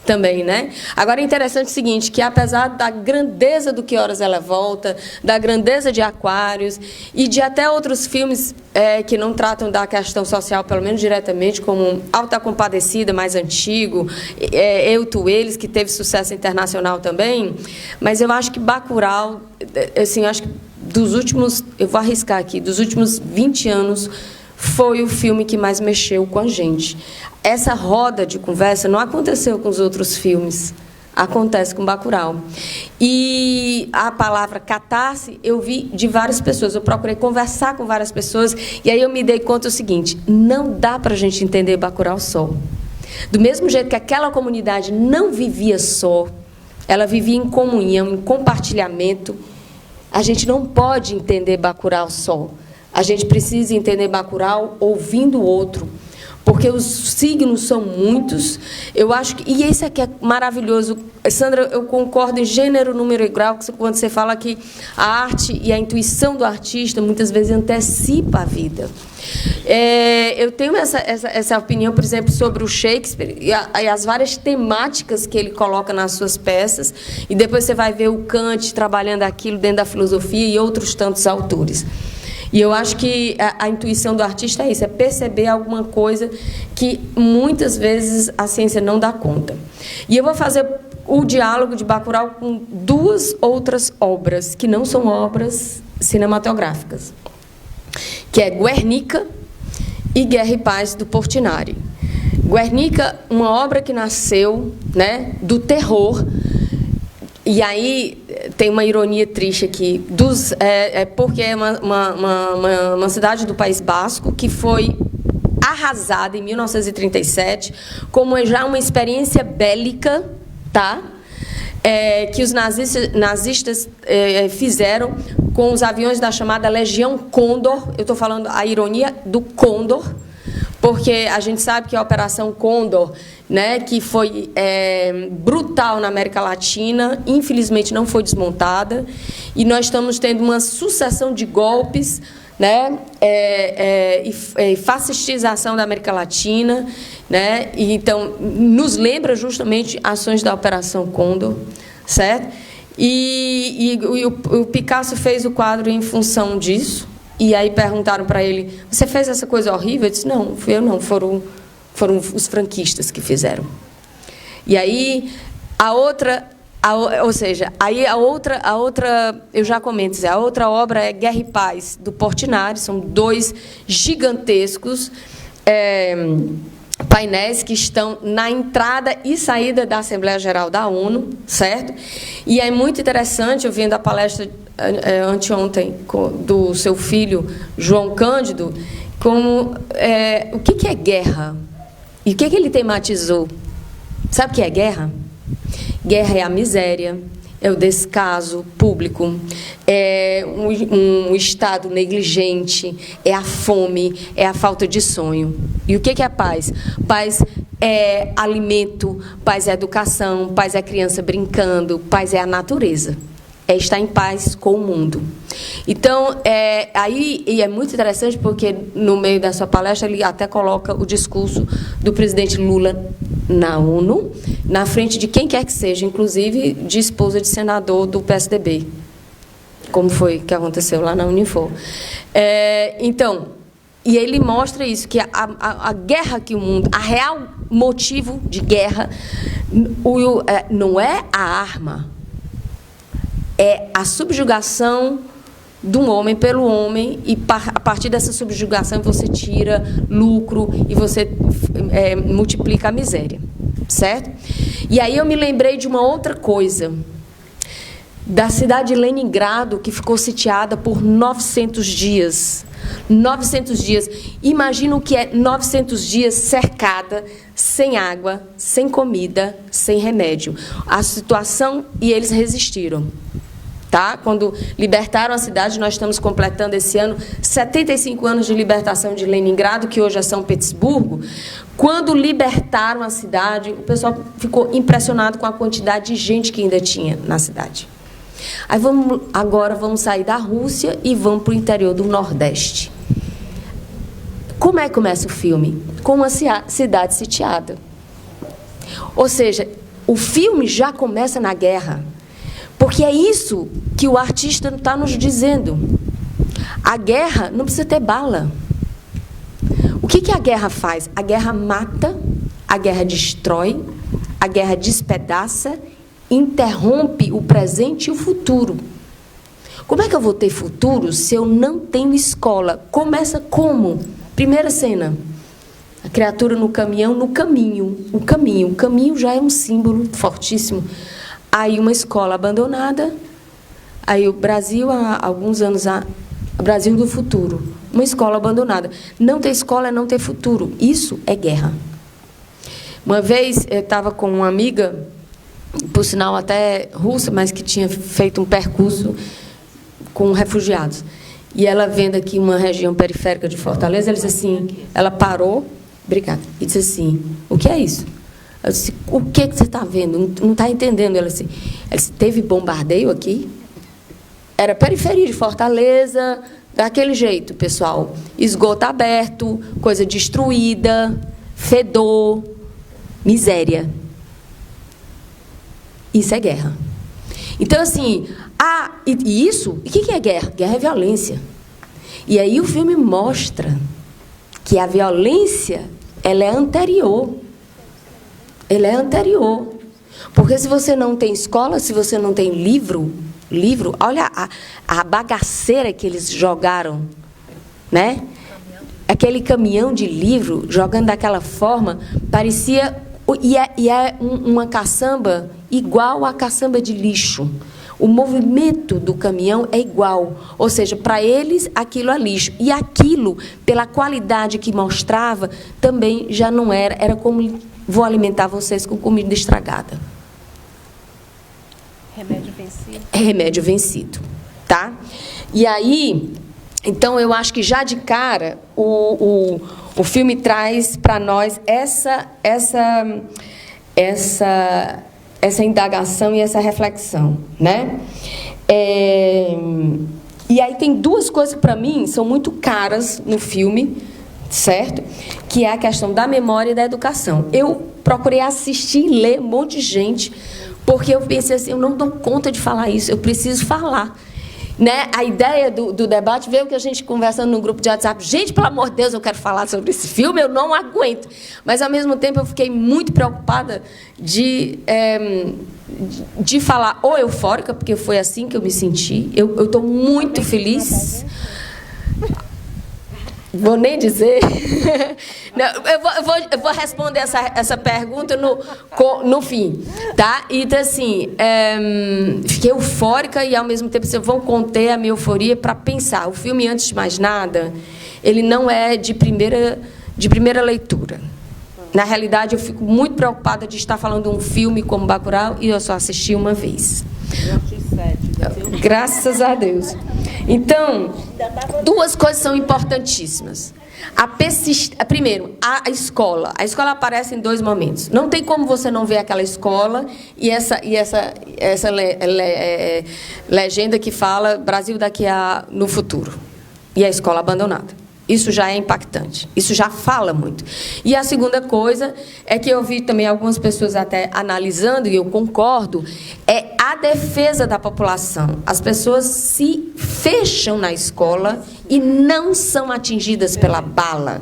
também, né? Agora, é interessante o seguinte, que apesar da grandeza do Que Horas Ela Volta, da grandeza de Aquários, e de até outros filmes que não tratam da questão social, pelo menos diretamente, como Alta Compadecida, mais antigo, Eu, Tu, Eles, que teve sucesso internacional também, mas eu acho que Bacurau, assim, acho que dos últimos, eu vou arriscar aqui, dos últimos 20 anos, foi o filme que mais mexeu com a gente. Essa roda de conversa não aconteceu com os outros filmes, acontece com Bacurau. E a palavra catarse eu vi de várias pessoas, eu procurei conversar com várias pessoas, e aí eu me dei conta do seguinte, não dá para a gente entender Bacurau só. Do mesmo jeito que aquela comunidade não vivia só, ela vivia em comunhão, em compartilhamento, a gente não pode entender Bacurau só. A gente precisa entender Bacurau ouvindo o outro, porque os signos são muitos. Eu acho que, e isso aqui é maravilhoso. Sandra, eu concordo em gênero, número e grau, quando você fala que a arte e a intuição do artista muitas vezes antecipa a vida. Eu tenho essa opinião, por exemplo, sobre o Shakespeare e as várias temáticas que ele coloca nas suas peças, e depois você vai ver o Kant trabalhando aquilo dentro da filosofia e outros tantos autores. E eu acho que a intuição do artista é isso, é perceber alguma coisa que muitas vezes a ciência não dá conta. E eu vou fazer o diálogo de Bacurau com 2 outras obras, que não são obras cinematográficas, que é Guernica e Guerra e Paz, do Portinari. Guernica, uma obra que nasceu, né, do terror. E aí tem uma ironia triste aqui, porque é uma cidade do País Basco que foi arrasada em 1937 como já uma experiência bélica, tá? Que os nazistas fizeram com os aviões da chamada Legião Condor. Eu estou falando a ironia do Condor, porque a gente sabe que a Operação Condor, né, que foi brutal na América Latina, infelizmente não foi desmontada, e nós estamos tendo uma sucessão de golpes né? E fascistização da América Latina, né? E, então, nos lembra justamente ações da Operação Condor, certo? E o Picasso fez o quadro em função disso. E aí perguntaram para ele: você fez essa coisa horrível? Ele disse: não, fui eu não, foram os franquistas que fizeram. E aí ou seja, aí a outra, eu já comento, a outra obra é Guerra e Paz, do Portinari. São 2 gigantescos painéis que estão na entrada e saída da Assembleia Geral da ONU, certo? E é muito interessante, eu vendo a palestra anteontem do seu filho, João Cândido, como o que é guerra? E o que ele tematizou? Sabe o que é guerra? Guerra é a miséria, é o descaso público, é um Estado negligente, é a fome, é a falta de sonho. E o que é paz? Paz é alimento, paz é educação, paz é a criança brincando, paz é a natureza. É estar em paz com o mundo. Então, e é muito interessante porque, no meio da sua palestra, ele até coloca o discurso do presidente Lula na ONU, na frente de quem quer que seja, inclusive de esposa de senador do PSDB, como foi que aconteceu lá na Unifor. Então, e ele mostra isso, que a guerra que o mundo, a real motivo de guerra não é a arma, é a subjugação de um homem pelo homem, e a partir dessa subjugação você tira lucro e você multiplica a miséria, certo? E aí eu me lembrei de uma outra coisa, da cidade de Leningrado, que ficou sitiada por 900 dias. 900 dias. Imagina o que é 900 dias cercada, sem água, sem comida, sem remédio. A situação, e eles resistiram. Tá? Quando libertaram a cidade, nós estamos completando esse ano 75 anos de libertação de Leningrado, que hoje é São Petersburgo. Quando libertaram a cidade, o pessoal ficou impressionado com a quantidade de gente que ainda tinha na cidade. Aí agora vamos sair da Rússia e vamos para o interior do Nordeste. Como é que começa o filme? Com uma cidade sitiada. Ou seja, o filme já começa na guerra. Porque é isso que o artista está nos dizendo. A guerra não precisa ter bala. O que a guerra faz? A guerra mata, a guerra destrói, a guerra despedaça, interrompe o presente e o futuro. Como é que eu vou ter futuro se eu não tenho escola? Começa como? Primeira cena. A criatura no caminhão, no caminho. O caminho já é um símbolo fortíssimo. Aí uma escola abandonada, aí o Brasil, há alguns anos, o Brasil do futuro, uma escola abandonada. Não ter escola é não ter futuro. Isso é guerra. Uma vez eu estava com uma amiga, por sinal até russa, mas que tinha feito um percurso com refugiados. E ela vendo aqui uma região periférica de Fortaleza, ela disse assim, ela parou, obrigada, e disse assim: o que é isso? Eu disse: o que você está vendo? Não está entendendo. Ela disse: teve bombardeio aqui? Era periferia de Fortaleza, daquele jeito, pessoal. Esgoto aberto, coisa destruída, fedor, miséria. Isso é guerra. Então, assim, o que é guerra? Guerra é violência. E aí o filme mostra que a violência, ela é anterior. Ele é anterior. Porque se você não tem escola, se você não tem livro, olha a bagaceira que eles jogaram, né? Aquele caminhão de livro, jogando daquela forma, parecia... E é uma caçamba igual à caçamba de lixo. O movimento do caminhão é igual. Ou seja, para eles, aquilo é lixo. E aquilo, pela qualidade que mostrava, também já não era. Era como: vou alimentar vocês com comida estragada. Remédio vencido. É remédio vencido. Tá? E aí, então, eu acho que já de cara, o filme traz para nós essa indagação e essa reflexão, né? E E aí tem duas coisas que, para mim, são muito caras no filme, certo? Que é a questão da memória e da educação. Eu procurei assistir e ler um monte de gente, porque eu pensei assim, eu não dou conta de falar isso, eu preciso falar. Né? A ideia do debate veio que a gente conversando no grupo de WhatsApp. Gente, pelo amor de Deus, eu quero falar sobre esse filme, eu não aguento. Mas, ao mesmo tempo, eu fiquei muito preocupada de falar ou eufórica, porque foi assim que eu me senti. Eu estou muito feliz. Vou nem dizer. Não, eu vou responder essa pergunta no fim. Tá? Então, assim, fiquei eufórica e, ao mesmo tempo, vocês vão conter a minha euforia para pensar. O filme, antes de mais nada, ele não é de primeira leitura. Na realidade, eu fico muito preocupada de estar falando de um filme como Bacurau e eu só assisti uma vez. Graças a Deus. Então, duas coisas são importantíssimas. Primeiro, a escola. A escola aparece em dois momentos. Não tem como você não ver aquela escola e essa legenda que fala Brasil daqui a no futuro. E a escola abandonada. Isso já é impactante. Isso já fala muito. E a segunda coisa é que eu vi também algumas pessoas até analisando, e eu concordo, é a defesa da população. As pessoas se fecham na escola e não são atingidas pela bala.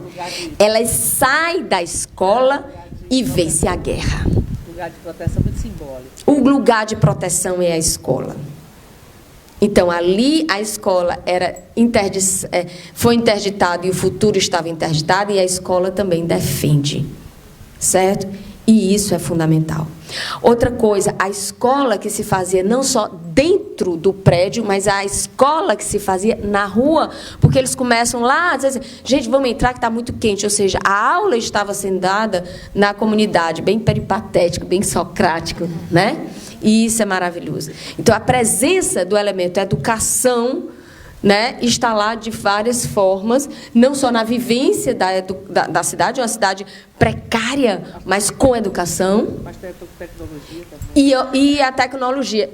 Elas saem da escola e vê-se a guerra. O lugar de proteção é muito simbólico. O lugar de proteção é a escola. Então, ali a escola foi interditada e o futuro estava interditado e a escola também defende, certo? E isso é fundamental. Outra coisa, a escola que se fazia não só dentro do prédio, mas a escola que se fazia na rua, porque eles começam lá, às vezes, gente, vamos entrar que está muito quente, ou seja, a aula estava sendo dada na comunidade, bem peripatético, bem socrático, né? E isso é maravilhoso. Então, a presença do elemento educação, né, está lá de várias formas, não só na vivência da cidade, uma cidade precária, mas com educação. Mas tem tecnologia também. E a tecnologia.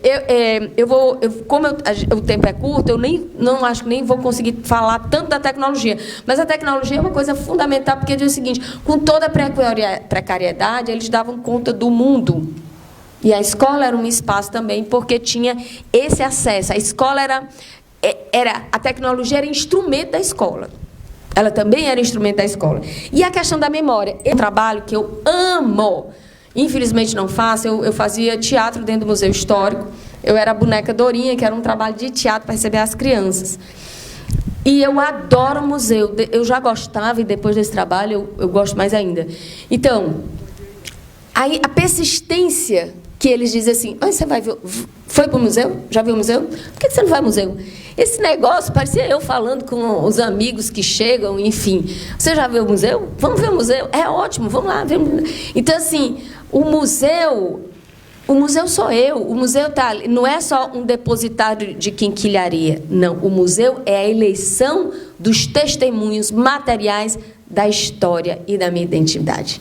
Como o tempo é curto, eu não acho que nem vou conseguir falar tanto da tecnologia. Mas a tecnologia é uma coisa fundamental, porque diz o seguinte, com toda a precariedade, eles davam conta do mundo. E a escola era um espaço também, porque tinha esse acesso. A escola a tecnologia era instrumento da escola. Ela também era instrumento da escola. E a questão da memória. É um trabalho que eu amo. Infelizmente não faço. Eu fazia teatro dentro do Museu Histórico. Eu era a boneca Dorinha, que era um trabalho de teatro para receber as crianças. E eu adoro o museu. Eu já gostava e depois desse trabalho eu gosto mais ainda. Então, aí a persistência que eles dizem assim, você vai ver, foi para o museu? Já viu o museu? Por que você não vai ao museu? Esse negócio, parecia eu falando com os amigos que chegam, enfim. Você já viu o museu? Vamos ver o museu? É ótimo, vamos lá. Então, assim, o museu sou eu. O museu não é só um depositário de quinquilharia. Não, o museu é a eleição dos testemunhos materiais da história e da minha identidade.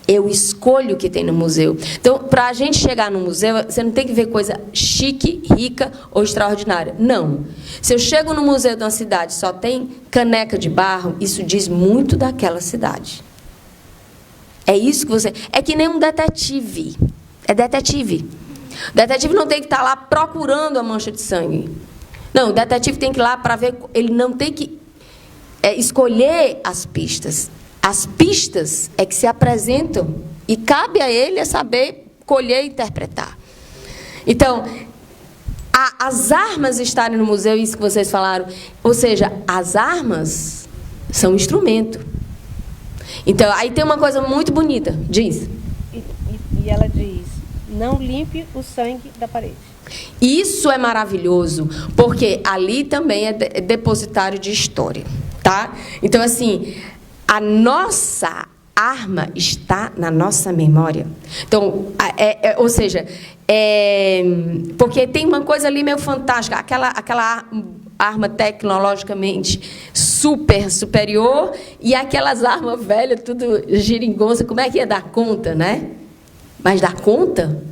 Eu escolho o que tem no museu. Então, para a gente chegar no museu, você não tem que ver coisa chique, rica ou extraordinária. Não. Se eu chego no museu de uma cidade e só tem caneca de barro, isso diz muito daquela cidade. É isso que você... É que nem um detetive. É detetive. O detetive não tem que estar lá procurando a mancha de sangue. Não, o detetive tem que ir lá para ver... Ele não tem que escolher as pistas. As pistas é que se apresentam e cabe a ele saber colher e interpretar. Então, as armas estarem no museu, isso que vocês falaram, ou seja, as armas são instrumento. Então, aí tem uma coisa muito bonita, diz. E ela diz, não limpe o sangue da parede. Isso é maravilhoso, porque ali também é depositário de história, tá? Então, assim... A nossa arma está na nossa memória. Então, ou seja, porque tem uma coisa ali meio fantástica, aquela arma tecnologicamente superior e aquelas armas velhas, tudo geringonça, como é que ia dar conta, né? Mas dá conta?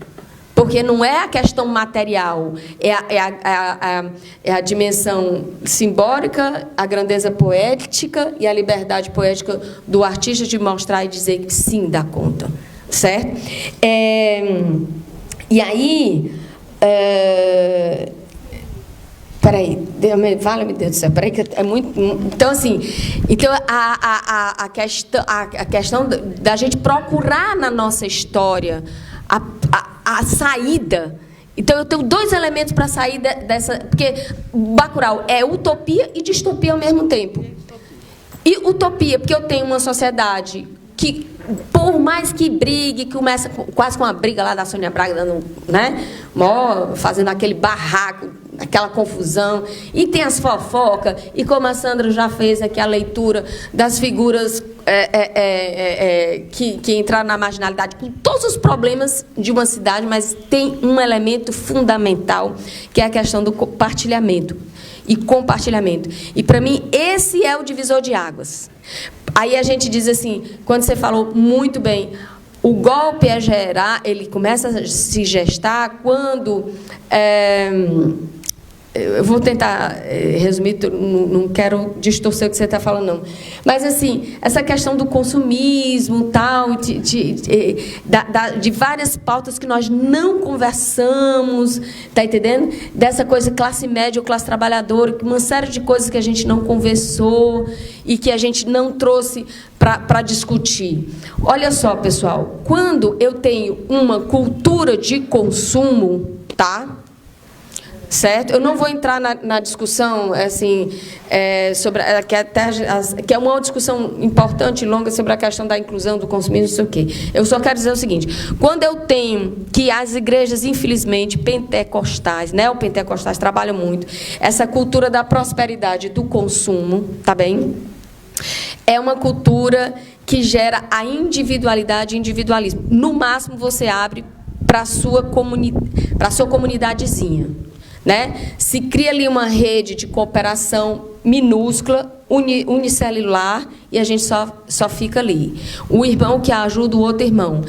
Porque não é a questão material, é a dimensão simbólica, a grandeza poética e a liberdade poética do artista de mostrar e dizer que sim, dá conta. Certo? E aí... Peraí, fala-me Deus do céu, peraí, que é muito... Então, assim, a questão da gente procurar na nossa história a saída. Então, eu tenho 2 elementos para sair dessa... Porque Bacurau é utopia e distopia ao mesmo tempo. E utopia, porque eu tenho uma sociedade que, por mais que brigue, que começa quase com uma briga lá da Sônia Braga, dando, né, fazendo aquele barraco, aquela confusão, e tem as fofocas, e como a Sandra já fez aqui a leitura das figuras que entraram na marginalidade, com todos os problemas de uma cidade, mas tem um elemento fundamental, que é a questão do compartilhamento. E compartilhamento. E, para mim, esse é o divisor de águas. Aí a gente diz assim, quando você falou muito bem, o golpe ele começa a se gestar quando... eu vou tentar resumir, não quero distorcer o que você está falando, não. Mas, assim, essa questão do consumismo, tal, de várias pautas que nós não conversamos, está entendendo? Dessa coisa classe média ou classe trabalhadora, uma série de coisas que a gente não conversou e que a gente não trouxe para discutir. Olha só, pessoal, quando eu tenho uma cultura de consumo, tá? Certo? Eu não vou entrar na discussão assim, sobre que é uma discussão importante e longa sobre a questão da inclusão do consumismo, não sei o quê. Eu só quero dizer o seguinte: quando eu tenho que as igrejas, infelizmente, pentecostais, neopentecostais, trabalham muito essa cultura da prosperidade do consumo, tá bem? É uma cultura que gera a individualidade e individualismo. No máximo, você abre para a sua comunidadezinha. Né? Se cria ali uma rede de cooperação minúscula, unicelular, e a gente só fica ali. O irmão que ajuda o outro irmão.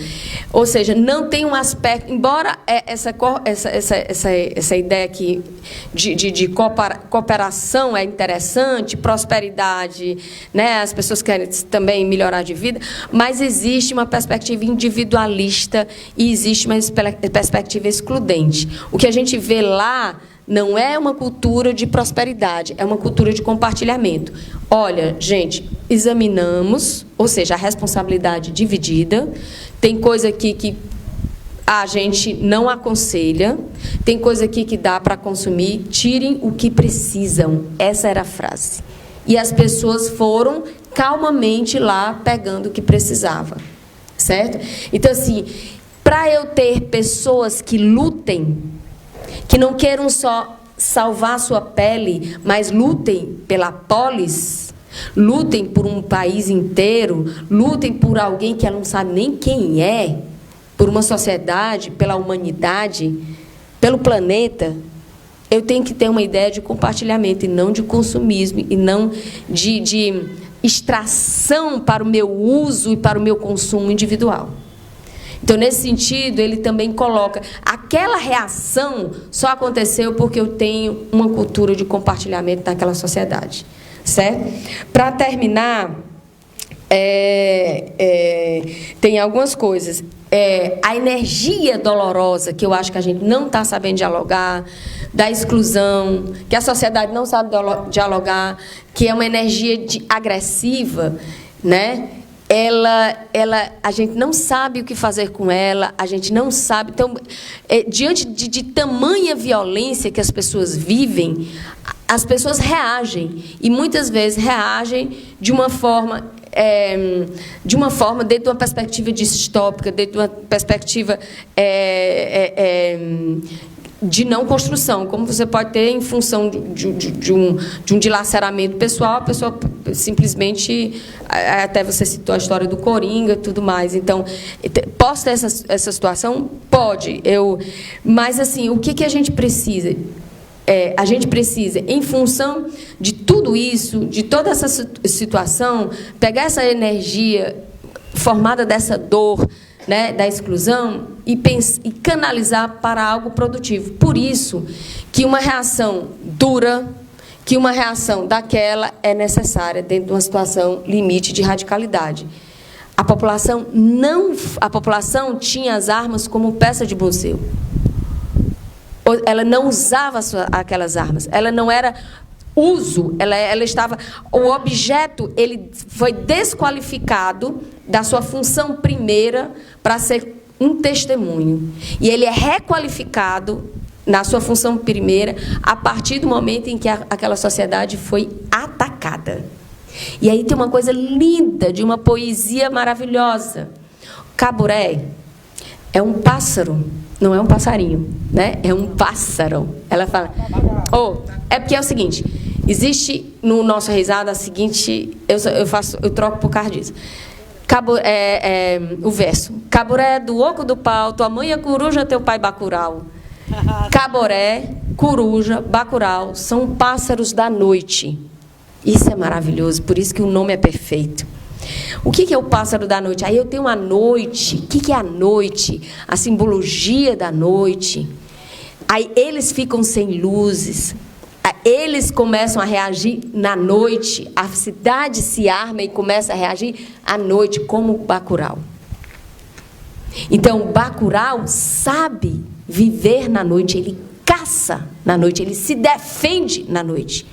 Ou seja, não tem um aspecto... Embora essa ideia aqui de cooperação é interessante, prosperidade, né? As pessoas querem também melhorar de vida, mas existe uma perspectiva individualista e existe uma perspectiva excludente. O que a gente vê lá não é uma cultura de prosperidade, é uma cultura de compartilhamento. Olha, gente, examinamos, ou seja, a responsabilidade dividida. Tem coisa aqui que a gente não aconselha, tem coisa aqui que dá para consumir, tirem o que precisam. Essa era a frase. E as pessoas foram calmamente lá pegando o que precisava. Certo? Então, assim, para eu ter pessoas que lutem, que não queiram só salvar a sua pele, mas lutem pela polis, lutem por um país inteiro, lutem por alguém que ela não sabe nem quem é, por uma sociedade, pela humanidade, pelo planeta, eu tenho que ter uma ideia de compartilhamento e não de consumismo, e não de extração para o meu uso e para o meu consumo individual. Então, nesse sentido, ele também coloca... Aquela reação só aconteceu porque eu tenho uma cultura de compartilhamento naquela sociedade. Certo? Para terminar, tem algumas coisas. A energia dolorosa, que eu acho que a gente não está sabendo dialogar, da exclusão, que a sociedade não sabe dialogar, que é uma energia agressiva, né? A gente não sabe o que fazer com ela, a gente não sabe. Então, diante de tamanha violência que as pessoas vivem, as pessoas reagem, e muitas vezes reagem de uma forma dentro de uma perspectiva distópica, dentro de uma perspectiva de não construção, como você pode ter em função de um dilaceramento pessoal, a pessoa simplesmente, até você citou a história do Coringa e tudo mais. Então, posso ter essa situação? Pode. Mas, assim, o que a gente precisa? A gente precisa, em função de tudo isso, de toda essa situação, pegar essa energia formada dessa dor, né, da exclusão, e canalizar para algo produtivo. Por isso que uma reação dura, que uma reação daquela é necessária dentro de uma situação limite de radicalidade. A população tinha as armas como peça de museu. Ela não usava aquelas armas. Ela não era uso. Ela estava. O objeto ele foi desqualificado da sua função primeira para ser um testemunho. E ele é requalificado na sua função primeira a partir do momento em que aquela sociedade foi atacada. E aí tem uma coisa linda, de uma poesia maravilhosa. Caburé é um pássaro, não é um passarinho, né? É um pássaro. Ela fala... é porque é o seguinte, existe no nosso risada a seguinte... Eu troco por causa disso. O verso. Caburé do oco do pau, tua mãe é coruja, teu pai bacurau. Caboré, coruja, bacurau são pássaros da noite. Isso é maravilhoso, por isso que o nome é perfeito. O que é o pássaro da noite? Aí eu tenho a noite. O que é a noite? A simbologia da noite. Aí eles ficam sem luzes. Eles começam a reagir na noite. A cidade se arma e começa a reagir à noite, como o bacurau. Então, o bacurau sabe viver na noite. Ele caça na noite. Ele se defende na noite.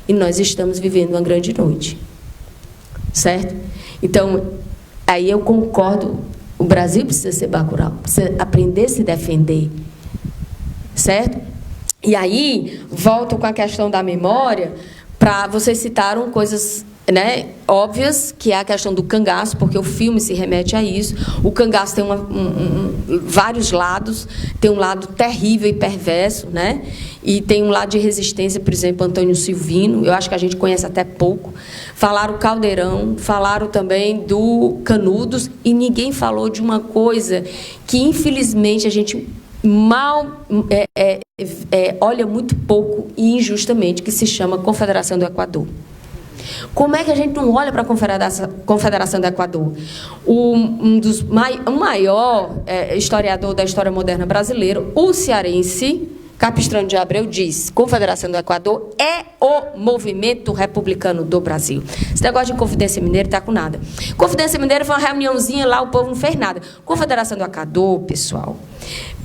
E nós estamos vivendo uma grande noite. Certo? Então, aí eu concordo. O Brasil precisa ser bacurau. Precisa aprender a se defender. Certo? E aí, volto com a questão da memória, para vocês citaram coisas, né, óbvias, que é a questão do cangaço, porque o filme se remete a isso. O cangaço tem vários lados, tem um lado terrível e perverso, né? E tem um lado de resistência, por exemplo, Antônio Silvino, eu acho que a gente conhece até pouco. Falaram Caldeirão, falaram também do Canudos, e ninguém falou de uma coisa que, infelizmente, a gente olha muito pouco e injustamente, que se chama Confederação do Equador. Como é que a gente não olha para a Confederação do Equador? O maior historiador da história moderna brasileira, o cearense Capistrano de Abreu, diz: Confederação do Equador é o movimento republicano do Brasil. Esse negócio de Confidência Mineira está com nada. Confidência Mineira foi uma reuniãozinha lá, o povo não fez nada. Confederação do Equador, pessoal,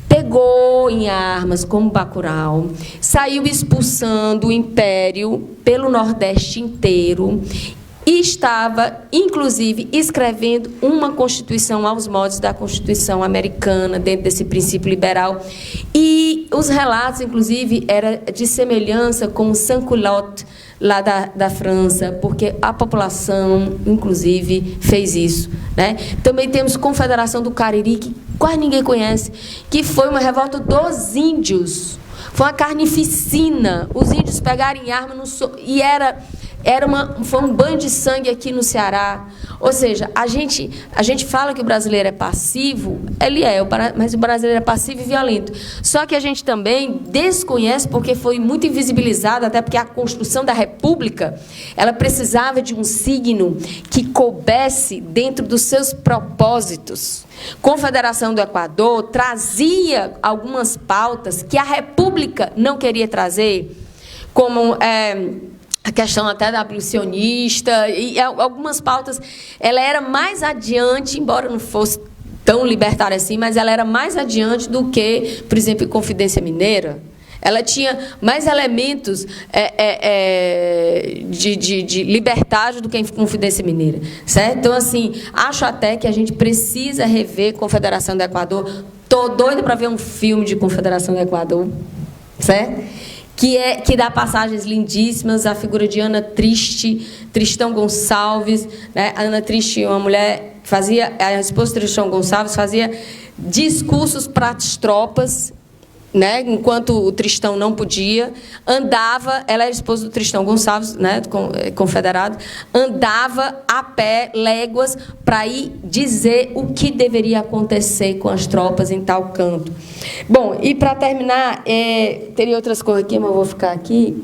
pegou em armas como Bacurau, saiu expulsando o império pelo Nordeste inteiro e estava, inclusive, escrevendo uma Constituição aos moldes da Constituição americana, dentro desse princípio liberal. E os relatos, inclusive, eram de semelhança com o sans-culotte lá da França, porque a população, inclusive, fez isso, né? Também temos Confederação do Cariri, que quase ninguém conhece, que foi uma revolta dos índios. Foi uma carnificina. Os índios pegaram em arma e foi um banho de sangue aqui no Ceará. Ou seja, a gente fala que o brasileiro é passivo, ele é, mas o brasileiro é passivo e violento. Só que a gente também desconhece, porque foi muito invisibilizado, até porque a construção da República, ela precisava de um signo que coubesse dentro dos seus propósitos. Confederação do Equador trazia algumas pautas que a República não queria trazer, como a questão até da abolicionista, e algumas pautas, ela era mais adiante, embora não fosse tão libertária assim, mas ela era mais adiante do que, por exemplo, Confidência Mineira. Ela tinha mais elementos de libertário do que a Confidência Mineira, certo? Então, assim, acho até que a gente precisa rever Confederação do Equador. Estou doida para ver um filme de Confederação do Equador, certo? Que dá passagens lindíssimas, a figura de Ana Tristão Gonçalves, né? A Ana Triste, uma mulher que a esposa de Tristão Gonçalves fazia discursos para as tropas, né? Enquanto o Tristão não podia, ela era esposa do Tristão Gonçalves, né? Confederado, andava a pé léguas para ir dizer o que deveria acontecer com as tropas em tal canto. Bom, e para terminar, teria outras coisas aqui, mas eu vou ficar aqui.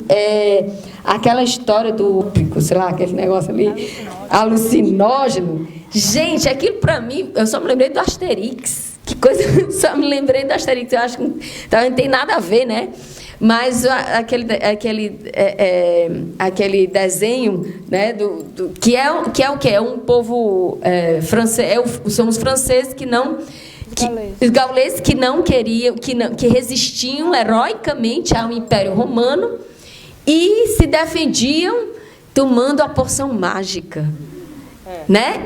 Aquela história do, sei lá, aquele negócio ali, alucinógeno. Gente, aquilo para mim, eu só me lembrei do Asterix. Que coisa, só me lembrei da Asterix, eu acho que não tem nada a ver, né? Mas aquele desenho, né, que é o quê? É um povo francês, são os franceses que não... Os gauleses que não queriam, que resistiam heroicamente ao Império Romano e se defendiam tomando a poção mágica. Né?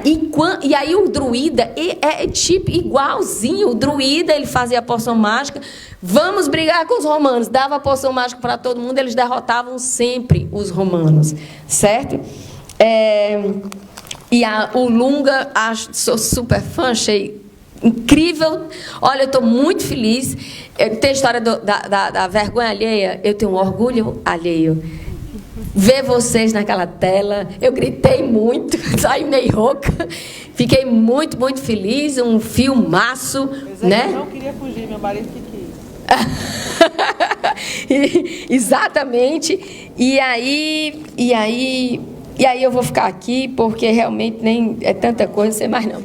E aí o druida é tipo igualzinho. O druida, ele fazia a poção mágica. Vamos brigar com os romanos. Dava a poção mágica para todo mundo. Eles derrotavam sempre os romanos. Certo? O Lunga, sou super fã, achei incrível. Olha, eu estou muito feliz. Tem a história da vergonha alheia. Eu tenho um orgulho alheio. Ver vocês naquela tela, eu gritei muito, saí meio rouca, fiquei muito, muito feliz, um filmaço, né? Eu não queria fugir, meu marido que quis. Exatamente. E aí eu vou ficar aqui, porque realmente nem é tanta coisa, não sei mais não.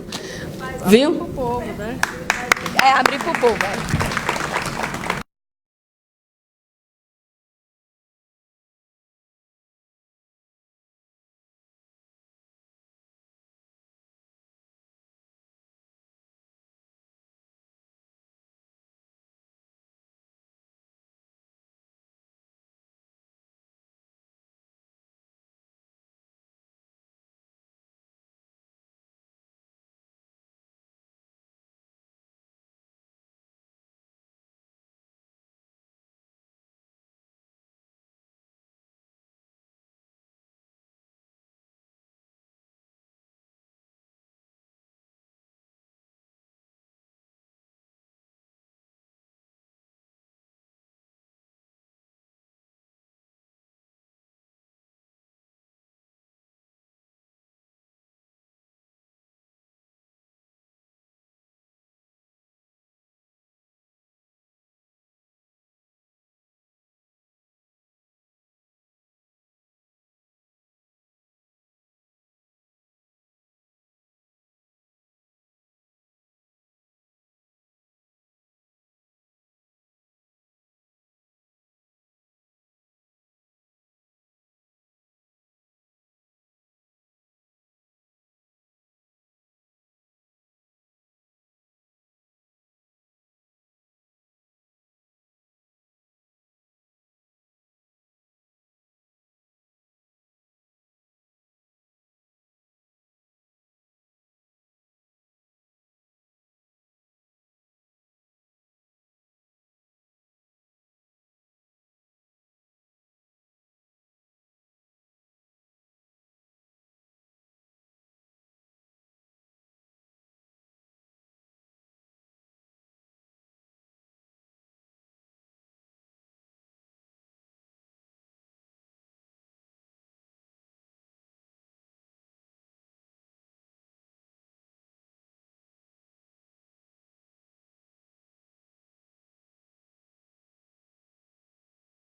Viu? Pro povo, né? Abrir para o povo.